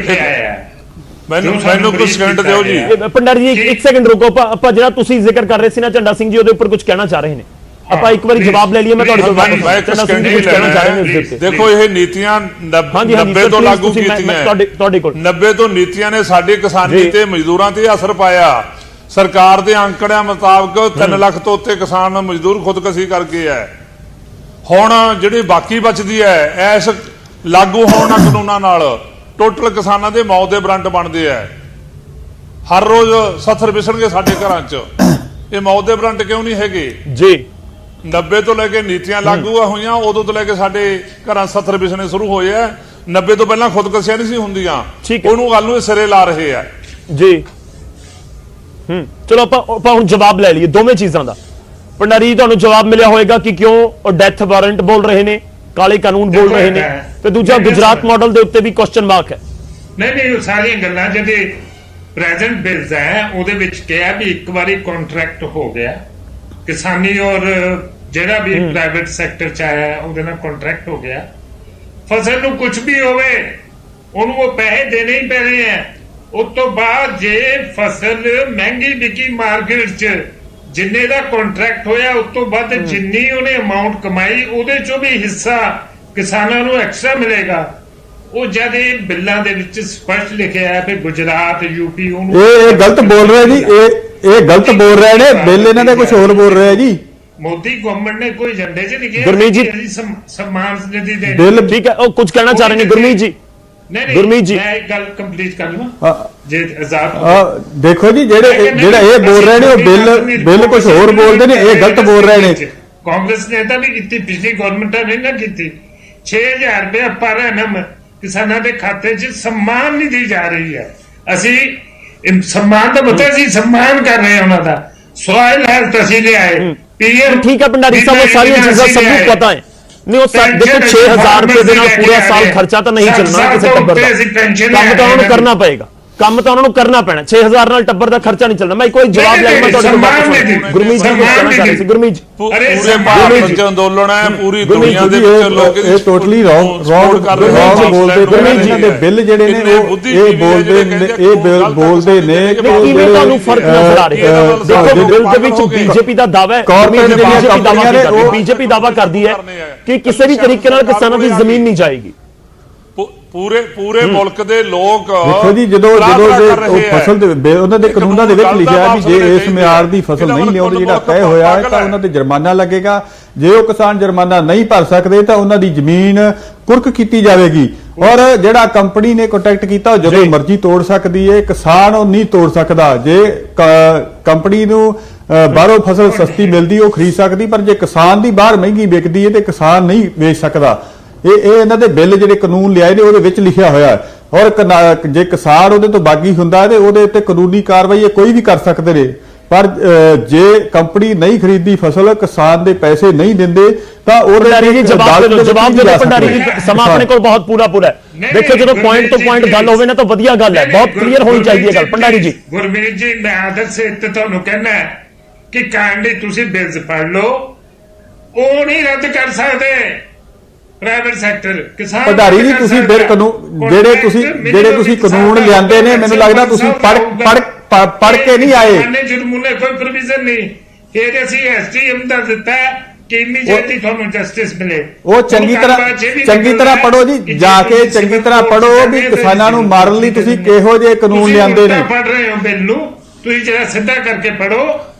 ਮੈਨੂੰ ਕੁਝ ਸਕਿੰਟ ਦਿਓ ਜੀ। ਭੰਡਾਰੀ ਜੀ ਇੱਕ ਸੈਕਿੰਡ ਰੁਕੋ, ਆਪਾਂ ਜਿਹੜਾ ਤੁਸੀਂ ਜ਼ਿਕਰ ਕਰ ਰਹੇ ਸੀ ਨਾ ਝੰਡਾ ਸਿੰਘ ਜੀ, ਉਹਦੇ ਉੱਪਰ ਕੁਝ ਕਹਿਣਾ ਚਾਹ ਰਹੇ ਨੇ, ਆਪਾਂ ਇੱਕ ਵਾਰੀ ਜਵਾਬ ਲੈ ਲਈਏ। ਮੈਂ ਤੁਹਾਡੇ ਕੋਲ ਝੰਡਾ ਸਿੰਘ ਜੀ ਕੁਝ ਕਹਿਣਾ ਚਾਹ ਰਹੇ ਨੇ ਉਸ ਦੇ ਉੱਤੇ। ਦੇਖੋ ਇਹ ਨੀਤੀਆਂ 90 ਤੋਂ ਲਾਗੂ ਕੀਤੀਆਂ, ਤੁਹਾਡੇ ਕੋਲ 90 ਤੋਂ ਨੀਤੀਆਂ ਨੇ ਸਾਡੀ ਕਿਸਾਨੀ ਤੇ ਮਜ਼ਦੂਰਾਂ ਤੇ ਅਸਰ ਪਾਇਆ। ਸਰਕਾਰ ਦੇ ਅੰਕੜਿਆਂ ਮੁਤਾਬਕ 3 ਲੱਖ ਤੋਂ ਉੱਤੇ ਕਿਸਾਨ ਮਜ਼ਦੂਰ ਖੁਦਕਸ਼ੀ ਕਰਕੇ ਹੈ। ਹੁਣ ਜਿਹੜੀ ਬਾਕੀ ਬਚਦੀ ਹੈ ਇਸ ਲਾਗੂ ਹੋਣ ਕਾਨੂੰਨਾਂ ਨਾਲ ਟੋਟਲ ਕਿਸਾਨਾਂ ਦੇ ਮੌਤ ਦੇ ਵਾਰੰਟ ਬਣਦੇ ਆ। ਹਰ ਰੋਜ਼ ਸੱਥਰ ਵਿਸਣਗੇ ਸਾਡੇ ਘਰਾਂ 'ਚ, ਇਹ ਮੌਤ ਦੇ ਵਾਰੰਟ ਕਿਉਂ ਨਹੀਂ ਹੈਗੇ ਜੀ? 90 ਤੋਂ ਲੈ ਕੇ ਨੀਤੀਆਂ ਲਾਗੂ ਹੋਈਆਂ, ਉਦੋਂ ਤੋਂ ਲੈ ਕੇ ਸਾਡੇ ਘਰਾਂ ਸੱਥਰ ਵਿਸਣੇ ਸ਼ੁਰੂ ਹੋਏ ਆ। 90 ਤੋਂ ਪਹਿਲਾਂ ਖੁਦਕਸ਼ੀਆਂ ਨਹੀਂ ਸੀ ਹੁੰਦੀਆਂ, ਉਹਨੂੰ ਗੱਲ ਨੂੰ ਸਿਰੇ ਲਾ ਰਹੇ ਆ ਜੀ। ਚਲੋ ਆਪਾਂ ਹੁਣ ਜਵਾਬ ਲੈ ਲਈਏ ਦੋਵੇਂ ਚੀਜ਼ਾਂ ਦਾ। ਭੰਡਾਰੀ ਤੁਹਾਨੂੰ ਜਵਾਬ ਮਿਲਿਆ ਹੋਏਗਾ ਕਿ ਕਿਉਂ ਡੈਥ ਵਾਰੰਟ ਬੋਲ ਰਹੇ ਨੇ, ਕਾਲੇ ਕਾਨੂੰਨ ਬੋਲ ਰਹੇ ਨੇ, ਤੇ ਦੂਜਾ ਗੁਜਰਾਤ ਮਾਡਲ ਦੇ ਉੱਤੇ ਵੀ ਕੁਐਸਚਨ ਮਾਰਕ ਹੈ। ਨਹੀਂ ਉਹ ਸਾਰੀਆਂ ਗੱਲਾਂ ਜਿਹੜੇ ਪ੍ਰੈਜ਼ੈਂਟ ਬਿਲਸ ਹੈ ਉਹਦੇ ਵਿੱਚ ਕਿਹਾ ਵੀ ਇੱਕ ਵਾਰੀ ਕੰਟਰੈਕਟ ਹੋ ਗਿਆ ਕਿਸਾਨੀ ਔਰ ਜਿਹੜਾ ਵੀ ਪ੍ਰਾਈਵੇਟ ਸੈਕਟਰ ਚ ਆਇਆ ਉਹਦੇ ਨਾਲ ਕੰਟਰੈਕਟ ਹੋ ਗਿਆ, ਫਸਲ ਨੂੰ ਕੁਝ ਵੀ ਹੋਵੇ ਉਹਨੂੰ ਉਹ ਪੈਸੇ ਦੇਣੇ ਹੀ ਪੈਣੇ ਆ। ਉਸ ਤੋਂ ਬਾਅਦ ਜੇ ਫਸਲ ਮਹਿੰਗੀ ਵਿਕੀ ਮਾਰਕੀਟ 'ਚ, ਜਿੰਨੇ ਦਾ ਕੰਟਰੈਕਟ ਹੋਇਆ ਉਸ ਤੋਂ ਵੱਧ ਜਿੰਨੀ ਉਹਨੇ ਅਮਾਉਂਟ ਕਮਾਈ ਉਹਦੇ ਚੋਂ ਵੀ ਹਿੱਸਾ ਕਿਸਾਨਾਂ ਨੂੰ ਐਕਸਟਰਾ ਮਿਲੇਗਾ। ਉਹ ਜਦ ਇਹ ਬਿੱਲਾਂ ਦੇ ਵਿੱਚ ਸਪਸ਼ਟ ਲਿਖਿਆ ਹੈ ਵੀ ਗੁਜਰਾਤ ਯੂਪੀ ਉਹਨੂੰ ਇਹ ਗਲਤ ਬੋਲ ਰਿਹਾ ਜੀ, ਇਹ ਗਲਤ ਬੋਲ ਰਹੇ ਨੇ, ਬਿੱਲ ਇਹਨਾਂ ਦੇ ਕੁਝ ਹੋਰ ਬੋਲ ਰਿਹਾ ਜੀ। मोदी गवर्नमेंट ने कोई झंडे च नहीं किया गुरमीत जी। सम्मान निधि दे बिल ठीक है, कुछ कहना चाह रहे हैं गुरमीत जी। नहीं गुरमीत जी। मैं एक गल कंप्लीट कर लूं ਹਾਂ, जे आजाद ਦੇਖੋ ਜੀ ਜਿਹੜਾ ਇਹ ਬੋਲ ਰਹੇ ਨੇ ਉਹ ਬਿੱਲ ਕੁਝ ਹੋਰ ਬੋਲਦੇ ਨੇ, ਇਹ ਗਲਤ ਬੋਲ ਰਹੇ ਨੇ। ਕਾਂਗਰਸ ਨੇ ਤਾਂ ਨਹੀਂ ਕੀਤੀ, ਪਿਛਲੀ ਗਵਰਨਮੈਂਟਾਂ ਨੇ ਨਾ ਕੀਤੀ। 6000 ਰੁਪਏ ਪਰ ਐਨਮ ਕਿਸਾਨਾਂ ਦੇ ਖਾਤੇ 'ਚ सम्मान ਨਿਧੀ ਜਾ ਰਹੀ ਹੈ। ਅਸੀਂ सम्मान ਦਾ ਮਤਲਬ ਅਸੀਂ सम्मान ਕਰ ਰਹੇ ਹਾਂ ਉਹਨਾਂ ਦਾ। ਸੋਇਲ ਹੈਲਥ ਅਸੀਂ ਲਿਆਏ, ਪੀਐਮ ठीक है भंडारी साहब, वो सारी चीजें सबको पता है। नहीं वो देखो 6000 रुपए देना पूरा साल खर्चा तो नहीं चलना किसी टब्बर का, काम तो उन्होंने करना पएगा, काम तो उन्होंने करना पैना। 6000 ਨਾਲ ਟੱਬਰ ਦਾ ਖਰਚਾ ਨਹੀਂ ਚੱਲਣਾ। ਮੈਂ ਕੋਈ ਜਵਾਬ ਲੈ ਮੈਂ ਤੁਹਾਡੇ ਕੋਲ ਬਾਤ ਸੁਣ। ਗੁਰਮੀਤ ਜੀ ਕੁਝ ਕਹਿਣਾ ਚਾਹ ਰਹੇ ਸੀ। ਗੁਰਮੀਤ ਜੀ ਪੂਰੇ ਭਾਰਤ ਚ ਅੰਦੋਲਨ ਹੈ, ਪੂਰੀ ਦੁਨੀਆ ਦੇ ਵਿੱਚ ਲੋਕ ਇਹ ਟੋਟਲੀ ਰੌਂਗ ਕਰ ਰਹੇ ਬੋਲਦੇ ਗੁਰਮੀਤ ਜੀ ਦੇ ਬਿੱਲ ਜਿਹੜੇ ਨੇ ਇਹ ਬੋਲਦੇ ਨੇ ਕਿਵੇਂ ਤੁਹਾਨੂੰ ਫਰਕ ਨਜ਼ਰ ਆ ਰਿਹਾ ਹੈ? ਦੇਖੋ ਬਿੱਲ ਦੇ ਵਿੱਚ ਬੀਜੇਪੀ ਦਾ ਦਾਅਵਾ ਹੈ, ਬੀਜੇਪੀ ਦਾਅਵਾ ਕਰਦੀ ਹੈ ਕਿ ਕਿਸੇ ਵੀ ਤਰੀਕੇ ਨਾਲ ਕਿਸਾਨਾਂ ਦੀ ਜ਼ਮੀਨ ਨਹੀਂ ਜਾਏਗੀ। ਪੂਰੇ ਮੁਲਕ ਦੇ ਲੋਕ ਦੇਖੋ ਜੀ ਜਦੋਂ ਫਸਲ ਦੇ ਉਹਨਾਂ ਦੇ ਕਾਨੂੰਨਾਂ ਦੇ ਵਿੱਚ ਲਿਖਿਆ ਵੀ ਜੇ ਇਸ ਮਿਆਰ ਦੀ ਫਸਲ ਨਹੀਂ ਲਿਆਉਂਦੇ ਜਿਹੜਾ ਤੈਅ ਹੋਇਆ ਹੈ ਤਾਂ ਉਹਨਾਂ ਤੇ ਜੁਰਮਾਨਾ ਲੱਗੇਗਾ। ਜੇ ਉਹ ਕਿਸਾਨ ਜੁਰਮਾਨਾ ਨਹੀਂ ਭਰ ਸਕਦੇ ਤਾਂ ਉਹਨਾਂ ਦੀ ਜ਼ਮੀਨ ਕੁਰਕ ਕੀਤੀ ਜਾਵੇਗੀ। ਔਰ ਜਿਹੜਾ ਕੰਪਨੀ ਨੇ ਕੰਟੈਕਟ ਕੀਤਾ ਉਹ ਜਦੋਂ ਮਰਜ਼ੀ ਤੋੜ ਸਕਦੀ ਹੈ, ਕਿਸਾਨ ਉਹ ਨਹੀਂ ਤੋੜ ਸਕਦਾ। ਜੇ ਕੰਪਨੀ ਨੂੰ ਬਾਹਰੋਂ ਫਸਲ ਸਸਤੀ ਮਿਲਦੀ ਉਹ ਖਰੀਦ ਸਕਦੀ, ਪਰ ਜੇ ਕਿਸਾਨ ਦੀ ਬਾਹਰ ਮਹਿੰਗੀ ਵਿਕਦੀ ਹੈ ਤੇ ਕਿਸਾਨ ਨਹੀਂ ਵੇਚ ਸਕਦਾ। ਇਹ ਇਹਨਾਂ ਦੇ ਬਿੱਲ ਜਿਹੜੇ ਕਾਨੂੰਨ ਲਿਆਏ ਨੇ ਉਹਦੇ ਵਿੱਚ ਲਿਖਿਆ ਹੋਇਆ ਹੈ। ਔਰ ਜੇ ਕਿਸਾਨ ਉਹਦੇ ਤੋਂ ਬਾਗੀ ਹੁੰਦਾ ਤੇ ਉਹਦੇ ਉੱਤੇ ਕਾਨੂੰਨੀ ਕਾਰਵਾਈ ਕੋਈ ਵੀ ਕਰ ਸਕਦੇ ਨੇ। ਪਰ ਜੇ ਕੰਪਨੀ ਨਹੀਂ ਖਰੀਦਦੀ ਫਸਲ, ਕਿਸਾਨ ਦੇ ਪੈਸੇ ਨਹੀਂ ਦਿੰਦੇ ਤਾਂ ਉਹਦੇ ਜਵਾਬ ਦੇ ਭੰਡਾਰੀ ਜੀ, ਸਮਾਂ ਆਪਣੇ ਕੋਲ ਬਹੁਤ ਪੂਰਾ ਹੈ। ਦੇਖੋ ਜਦੋਂ ਪੁਆਇੰਟ ਤੋਂ ਪੁਆਇੰਟ ਗੱਲ ਹੋਵੇ ਨਾ ਤਾਂ ਵਧੀਆ ਗੱਲ ਹੈ, ਬਹੁਤ ਕਲੀਅਰ ਹੋਣੀ ਚਾਹੀਦੀ ਹੈ ਗੱਲ। ਭੰਡਾਰੀ ਜੀ ਗੁਰਮੀਤ ਜੀ ਮੈਂ ਆਦਤ ਸੇ ਤੁਹਾਨੂੰ ਕਹਿਣਾ ਕਿ ਕਾਂਡੀ ਤੁਸੀਂ ਬਿਲਸ ਪੜ੍ਹ ਲਓ, ਉਹ ਨਹੀਂ ਰੱਦ ਕਰ ਸਕਦੇ ਪ੍ਰਾਈਵੇਟ ਸੈਕਟਰ। ਕਿਸਾਨ ਭੰਡਾਰੀ ਜੀ ਤੁਸੀਂ ਬਿਲ ਕਾਨੂੰਨ ਜਿਹੜੇ ਤੁਸੀਂ ਕਾਨੂੰਨ ਲਿਆਂਦੇ ਨੇ, ਮੈਨੂੰ ਲੱਗਦਾ ਤੁਸੀਂ ਪੜ੍ਹ ਕੇ ਨਹੀਂ ਆਏ। ਜੁਰਮਾਨੇ ਕੋਈ ਪ੍ਰੋਵੀਜ਼ਨ ਨਹੀਂ, ਫਿਰ ਅਸੀਂ ਐਸਟੀਐਮ ਦਾ ਦਿੱਤਾ ਕਿ ਇਮੀਡੀਏਟਲੀ ਤੁਹਾਨੂੰ ਜਸਟਿਸ ਮਿਲੇ। ਉਹ ਚੰਗੀ ਤਰ੍ਹਾਂ ਪੜੋ ਜੀ, ਜਾ ਕੇ ਚੰਗੀ ਤਰ੍ਹਾਂ ਪੜੋ ਵੀ ਕਿਸਾਨਾਂ ਨੂੰ ਮਾਰਨ ਲਈ ਤੁਸੀਂ ਕਿਹੋ ਜਿਹੇ ਕਾਨੂੰਨ ਲਿਆਂਦੇ ਨੇ। ਪੜ੍ਹ ਰਹੇ ਹੋ ਬਿੱਲ ਨੂੰ, ਤੁਸੀਂ ਜਿਹੜਾ ਸਿੱਧਾ ਕਰਕੇ ਪੜੋ।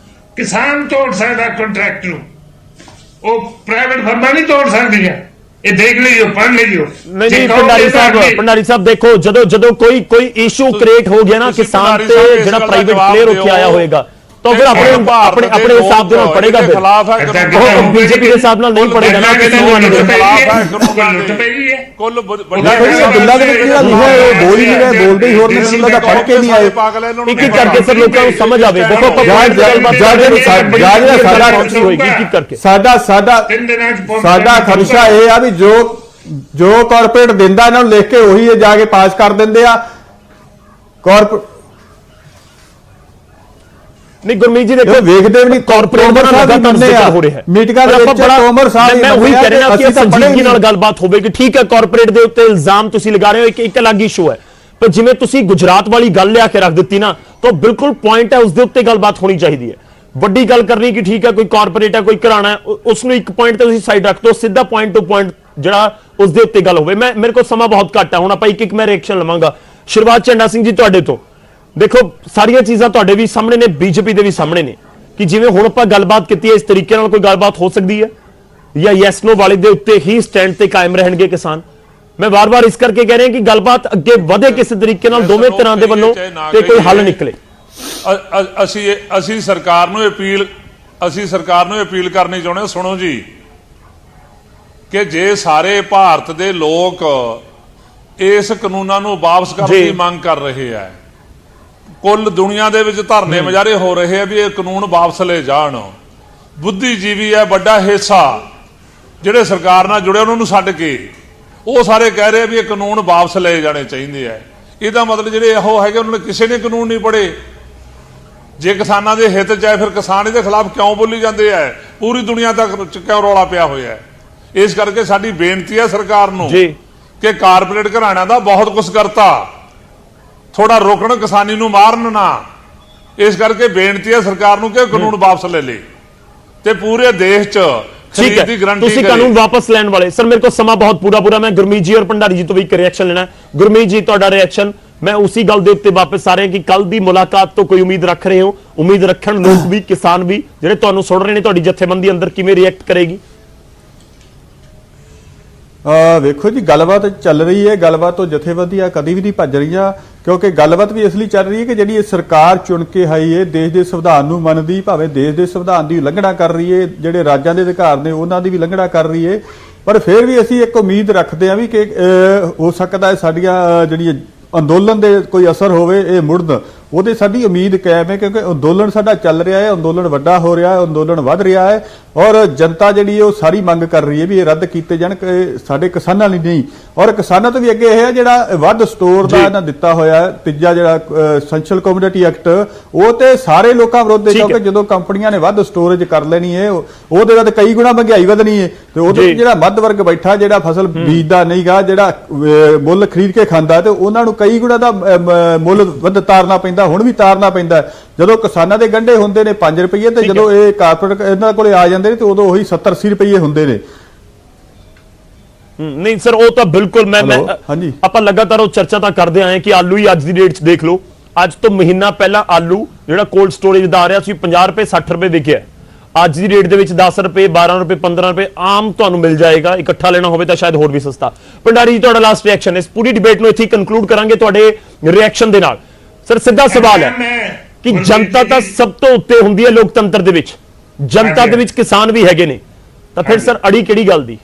ਕਿਸਾਨ ਤੋੜ ਸਕਦਾ ਕੰਟਰੈਕਟ ਨੂੰ, ਉਹ ਪ੍ਰਾਈਵੇਟ ਫਰਮਾਂ ਨਹੀਂ ਤੋੜ ਸਕਦੀਆਂ। ਇਹ ਦੇਖ ਲਈਓ, ਪੜ੍ਹ ਲਈਓ। ਨਹੀਂ ਭੰਡਾਰੀ ਸਾਹਿਬ ਦੇਖੋ ਜਦੋਂ ਕੋਈ ਇਸ਼ੂ ਕ੍ਰੀਏਟ ਹੋ ਗਿਆ ਨਾ ਕਿਸਾਨ ਤੇ ਜਿਹੜਾ ਪ੍ਰਾਈਵੇਟ ਪਲੇਅਰ ਉੱਥੇ ਆਇਆ ਹੋਏਗਾ ਤਾਂ ਫਿਰ ਆਪਣੇ ਹਿਸਾਬ ਦੇ ਨਾਲ ਪੜੇਗਾ। ਬੀਜੇਪੀ ਦੇ ਹਿਸਾਬ ਨਾਲ ਨਹੀਂ ਪੜੇਗਾ ਨਾ। ਕੁੱਲ ਬਿੱਲਾਂ ਦੇ ਵਿੱਚ ਜਿਹੜਾ ਲਿਖਿਆ ਉਹ ਬੋਲ ਹੀ ਨਹੀਂ ਰਹੇ, ਬੋਲਦੇ ਹੀ ਹੋਰ ਨੇ, ਮੈਨੂੰ ਲੱਗਾ ਪੜ੍ਹ ਕੇ ਨਹੀਂ ਆਏ। ਇੱਕ ਕਰਕੇ ਸਰ ਲੋਕਾਂ ਨੂੰ ਸਮਝ ਆਵੇ। ਦੇਖੋ ਸਾਡਾ ਖਰਚਾ ਇਹ ਆ ਵੀ ਜੋ ਕਾਰਪੋਰੇਟ ਦਿੰਦਾ ਇਹਨਾਂ ਨੂੰ ਲਿਖ ਕੇ ਉਹੀ ਜਾ ਕੇ ਪਾਸ ਕਰ ਦਿੰਦੇ ਆ। ਨਹੀਂ ਗੁਰਮੀਤ ਜੀ ਦੇਖੋ ਵੇਖਦੇ ਵੀ ਨਹੀਂ, ਕਾਰਪੋਰੇਟ ਦਾ ਲਗਾਤਾਰ ਹੋ ਰਿਹਾ ਮੀਟਿੰਗਾਂ ਦੇ ਵਿੱਚ ਤੋਮਰ ਸਾਹਿਬ ਮੈਂ ਉਹੀ ਕਹਿ ਰਿਹਾ ਕਿ ਸੰਜੀਦਗੀ ਨਾਲ ਗੱਲਬਾਤ ਹੋਵੇਗੀ। ਠੀਕ ਹੈ ਕਾਰਪੋਰੇਟ ਦੇ ਉੱਤੇ ਇਲਜ਼ਾਮ ਤੁਸੀਂ ਲਗਾ ਰਹੇ ਹੋ, ਇੱਕ ਅਲੱਗ ਇਸ਼ੂ ਹੈ, ਪਰ ਜਿਵੇਂ ਤੁਸੀਂ ਗੁਜਰਾਤ ਵਾਲੀ ਗੱਲ ਲਿਆ ਕੇ ਰੱਖ ਦਿੱਤੀ ਨਾ ਤਾਂ ਬਿਲਕੁਲ ਪੁਆਇੰਟ ਹੈ, ਉਸ ਦੇ ਉੱਤੇ ਗੱਲਬਾਤ ਹੋਣੀ ਚਾਹੀਦੀ ਹੈ। ਵੱਡੀ ਗੱਲ ਕਰਨੀ ਕਿ ਠੀਕ ਹੈ ਕੋਈ ਕਾਰਪੋਰੇਟ ਹੈ ਕੋਈ ਘਰਾਣਾ ਹੈ, ਉਸ ਨੂੰ ਇੱਕ ਪੁਆਇੰਟ ਤੇ ਤੁਸੀਂ ਸਾਈਡ ਰੱਖ ਦਿਓ, ਸਿੱਧਾ ਪੁਆਇੰਟ ਟੂ ਪੁਆਇੰਟ ਜਿਹੜਾ ਉਸ ਦੇ ਉੱਤੇ ਗੱਲ ਹੋਵੇ। ਮੇਰੇ ਕੋਲ ਸਮਾਂ ਬਹੁਤ ਘੱਟ ਹੈ, ਹੁਣ ਆਪਾਂ ਇੱਕ ਮੈਂ ਰਿਐਕਸ਼ਨ ਲਵਾਂਗਾ। ਸ਼ੁਰੂਆਤ ਝੰਡਾ ਸਿੰਘ ਜੀ ਤੁਹਾਡੇ ਤੋਂ। ਦੇਖੋ ਸਾਰੀਆਂ ਚੀਜ਼ਾਂ ਤੁਹਾਡੇ ਵੀ ਸਾਹਮਣੇ ਨੇ, ਬੀਜੇਪੀ ਦੇ ਵੀ ਸਾਹਮਣੇ ਨੇ ਕਿ ਜਿਵੇਂ ਹੁਣ ਆਪਾਂ ਗੱਲਬਾਤ ਕੀਤੀ ਹੈ ਇਸ ਤਰੀਕੇ ਨਾਲ ਕੋਈ ਗੱਲਬਾਤ ਹੋ ਸਕਦੀ ਹੈ ਜਾਂ ਯੈਸ ਨੋ ਵਾਲੇ ਦੇ ਉੱਤੇ ਹੀ ਸਟੈਂਡ ਤੇ ਕਾਇਮ ਰਹਿਣਗੇ ਕਿਸਾਨ। ਮੈਂ ਵਾਰ-ਵਾਰ ਇਸ ਕਰਕੇ ਕਹਿ ਰਿਹਾ ਕਿ ਗੱਲਬਾਤ ਅੱਗੇ ਵਧੇ ਕਿਸੇ ਤਰੀਕੇ ਨਾਲ ਦੋਵੇਂ ਤਰ੍ਹਾਂ ਦੇ ਵੱਲੋਂ ਤੇ ਕੋਈ ਹੱਲ ਨਿਕਲੇ। ਅਸੀਂ ਸਰਕਾਰ ਨੂੰ ਅਪੀਲ ਕਰਨੀ ਚਾਹੁੰਦੇ ਹਾਂ। ਸੁਣੋ ਜੀ ਕਿ ਜੇ ਸਾਰੇ ਭਾਰਤ ਦੇ ਲੋਕ ਇਸ ਕਾਨੂੰਨਾਂ ਨੂੰ ਵਾਪਸ ਕਰਨ ਦੀ ਮੰਗ ਕਰ ਰਹੇ ਆ, ਕੁੱਲ ਦੁਨੀਆ ਦੇ ਵਿੱਚ ਧਰਨੇ ਮੁਜ਼ਾਹਰੇ ਹੋ ਰਹੇ ਆ ਵੀ ਇਹ ਕਾਨੂੰਨ ਵਾਪਸ ਲਏ ਜਾਣ। ਬੁੱਧੀਜੀਵੀ ਹੈ ਵੱਡਾ ਹਿੱਸਾ ਜਿਹੜੇ ਸਰਕਾਰ ਨਾਲ ਜੁੜੇ ਉਹਨਾਂ ਨੂੰ ਛੱਡ ਕੇ ਉਹ ਸਾਰੇ ਕਹਿ ਰਹੇ ਆ ਵੀ ਇਹ ਕਾਨੂੰਨ ਵਾਪਸ ਲਏ ਜਾਣੇ ਚਾਹੀਦੇ ਆ। ਇਹਦਾ ਮਤਲਬ ਜਿਹੜੇ ਇਹੋ ਹੈਗੇ ਉਹਨਾਂ ਨੇ ਕਿਸੇ ਨੇ ਕਾਨੂੰਨ ਨਹੀਂ ਪੜ੍ਹੇ। ਜੇ ਕਿਸਾਨਾਂ ਦੇ ਹਿੱਤ ਚ ਹੈ ਫਿਰ ਕਿਸਾਨ ਇਹਦੇ ਖਿਲਾਫ ਕਿਉਂ ਬੋਲੀ ਜਾਂਦੇ ਆ? ਪੂਰੀ ਦੁਨੀਆ ਤੱਕ ਕਿਉਂ ਰੌਲਾ ਪਿਆ ਹੋਇਆ? ਇਸ ਕਰਕੇ ਸਾਡੀ ਬੇਨਤੀ ਹੈ ਸਰਕਾਰ ਨੂੰ ਕਿ ਕਾਰਪੋਰੇਟ ਘਰਾਣਿਆਂ ਦਾ ਬਹੁਤ ਕੁਝ ਕਰਤਾ, ਥੋੜਾ ਰੋਕਣ, ਕਿਸਾਨੀ ਨੂੰ ਮਾਰਨ ਨਾ। ਇਸ ਕਰਕੇ ਬੇਨਤੀ ਹੈ ਸਰਕਾਰ ਨੂੰ ਕਿ ਕਾਨੂੰਨ ਵਾਪਸ ਲੈ ਲੇ ਤੇ ਪੂਰੇ ਦੇਸ਼ 'ਚ ਠੀਕ ਹੈ ਤੁਸੀਂ ਕਾਨੂੰਨ ਵਾਪਸ ਲੈਣ ਵਾਲੇ। ਸਰ ਮੇਰੇ ਕੋਲ ਸਮਾਂ ਬਹੁਤ ਪੂਰਾ ਮੈਂ ਗੁਰਮੀਤ ਜੀ ਔਰ ਭੰਡਾਰੀ ਜੀ ਤੋਂ ਵੀ ਇੱਕ ਰਿਐਕਸ਼ਨ ਲੈਣਾ। ਗੁਰਮੀਤ ਜੀ ਤੁਹਾਡਾ ਰਿਐਕਸ਼ਨ मैं उसी गल दे उत्ते वापस आ रहा कि कल की मुलाकात तो कोई उम्मीद रख रहे हो, उम्मीद रखन लोग भी किसान भी ਜਿਹੜੇ ਤੁਹਾਨੂੰ ਸੁਣ ਰਹੇ ਨੇ, ਤੁਹਾਡੀ ਜਥੇਬੰਦੀ ਅੰਦਰ ਕਿਵੇਂ ਰਿਐਕਟ ਕਰੇਗੀ? ਵੇਖੋ ਜੀ, ਗੱਲਬਾਤ ਚੱਲ ਰਹੀ ਹੈ, ਗੱਲਬਾਤ ਤੋਂ ਜਥੇਬੰਦੀਆਂ ਕਦੀ ਵੀ ਨਹੀਂ ਭੱਜ ਰਹੀਆਂ, ਕਿਉਂਕਿ ਗੱਲਬਾਤ ਵੀ ਇਸ ਲਈ ਚੱਲ ਰਹੀ ਹੈ ਕਿ ਜਿਹੜੀ ਇਹ ਸਰਕਾਰ ਚੁਣ ਕੇ ਆਈ ਹੈ, ਦੇਸ਼ ਦੇ ਸੰਵਿਧਾਨ ਨੂੰ ਮੰਨਦੀ, ਭਾਵੇਂ ਦੇਸ਼ ਦੇ ਸੰਵਿਧਾਨ ਦੀ ਉਲੰਘਣਾ ਕਰ ਰਹੀ ਹੈ, ਜਿਹੜੇ ਰਾਜਾਂ ਦੇ ਅਧਿਕਾਰ ਨੇ ਉਹਨਾਂ ਦੀ ਵੀ ਉਲੰਘਣਾ ਕਰ ਰਹੀ ਹੈ, ਪਰ ਫਿਰ ਵੀ ਅਸੀਂ ਇੱਕ ਉਮੀਦ ਰੱਖਦੇ ਹਾਂ ਵੀ ਕਿ ਹੋ ਸਕਦਾ ਹੈ ਸਾਡੀਆਂ ਜਿਹੜੀਆਂ ਅੰਦੋਲਨ ਦੇ ਕੋਈ ਅਸਰ ਹੋਵੇ, ਇਹ ਮੁੜਨ, ਉਹਦੇ ਸਾਡੀ ਉਮੀਦ ਕਾਇਮ ਹੈ, ਕਿਉਂਕਿ ਅੰਦੋਲਨ ਸਾਡਾ ਚੱਲ ਰਿਹਾ ਹੈ, ਅੰਦੋਲਨ ਵੱਡਾ ਹੋ ਰਿਹਾ ਹੈ, ਅੰਦੋਲਨ ਵੱਧ ਰਿਹਾ ਹੈ, ਔਰ ਜਨਤਾ ਜਿਹੜੀ ਉਹ ਸਾਰੀ ਮੰਗ ਕਰ ਰਹੀ ਹੈ ਵੀ ਇਹ ਰੱਦ ਕੀਤੇ ਜਾਣ, ਸਾਡੇ ਕਿਸਾਨਾਂ ਲਈ ਨਹੀਂ। ਔਰ ਕਿਸਾਨਾਂ ਤੋਂ ਵੀ ਅੱਗੇ ਇਹ ਹੈ ਜਿਹੜਾ ਵੱਧ ਸਟੋਰ ਦਾ ਇਹਨਾਂ ਦਿੱਤਾ ਹੋਇਆ ਹੈ, ਤੀਜਾ ਜਿਹੜਾ ਐਸੈਂਸ਼ੀਅਲ ਕਮੋਡਿਟੀ ਐਕਟ, ਉਹ ਤੇ ਸਾਰੇ ਲੋਕਾਂ ਵਿਰੁੱਧ ਹੈ, ਕਿਉਂਕਿ ਜਦੋਂ ਕੰਪਨੀਆਂ ਨੇ ਵੱਧ ਸਟੋਰੇਜ ਕਰ ਲੈਣੀ ਹੈ, ਉਹਦੇ ਬਾਅਦ ਕਈ ਗੁਣਾ ਮਹਿੰਗਾਈ ਵਧਣੀ ਹੈ, ਤੇ ਉਹਦੇ ਜਿਹੜਾ ਮੱਧ ਵਰਗ ਬੈਠਾ, ਜਿਹੜਾ ਫਸਲ ਬੀਜਦਾ ਨਹੀਂਗਾ, ਜਿਹੜਾ ਮੁੱਲ ਖਰੀਦ ਕੇ ਖਾਂਦਾ, ਤੇ ਉਹਨਾਂ ਨੂੰ ਕਈ ਗੁਣਾ ਦਾ ਮੁੱਲ ਵੱਧ ਤਾਰਨਾ ਪੈਂਦਾ, ਹੁਣ ਵੀ ਤਾਰਨਾ ਪੈਂਦਾ। ਜਦੋਂ ਕਿਸਾਨਾਂ ਦੇ ਗੰਢੇ ਹੁੰਦੇ ਨੇ 5 ਰੁਪਏ, ਤੇ ਜਦੋਂ ਇਹ ਕਾਰਪੋਰੇਟ ਇਹਨਾਂ ਕੋਲੇ ਆ ਜਾਂਦੇ ਨੇ ਤੇ ਉਦੋਂ ਉਹੀ 70-80 ਰੁਪਏ ਹੁੰਦੇ ਨੇ। नहीं सर, वो तो बिल्कुल मैं हाँ जी, आप लगातार वो चर्चा तो करते आए कि आलू ही अज की डेट देख लो, अज तो महीना पहला आलू जो कोल्ड स्टोरेज का आ रहा सी 50 रुपए 60 रुपए विकिया, अज की डेट के 10 रुपए 12 रुपए 15 रुपए आम तुहानू मिल जाएगा, इकट्ठा लेना हो तो शायद होर भी सस्ता। भंडारी जी, तुहाडा लास्ट रिएक्शन, इस पूरी डिबेट को इत्थे कंक्लूड करांगे तुहाडे रिएक्शन दे नाल। सर सीधा सवाल है कि जनता तो सब तो उत्ते हुंदी है लोकतंत्र दे विच, जनता दे विच किसान भी हैगे ने, तो फिर सर अड़ी किहड़ी गल दी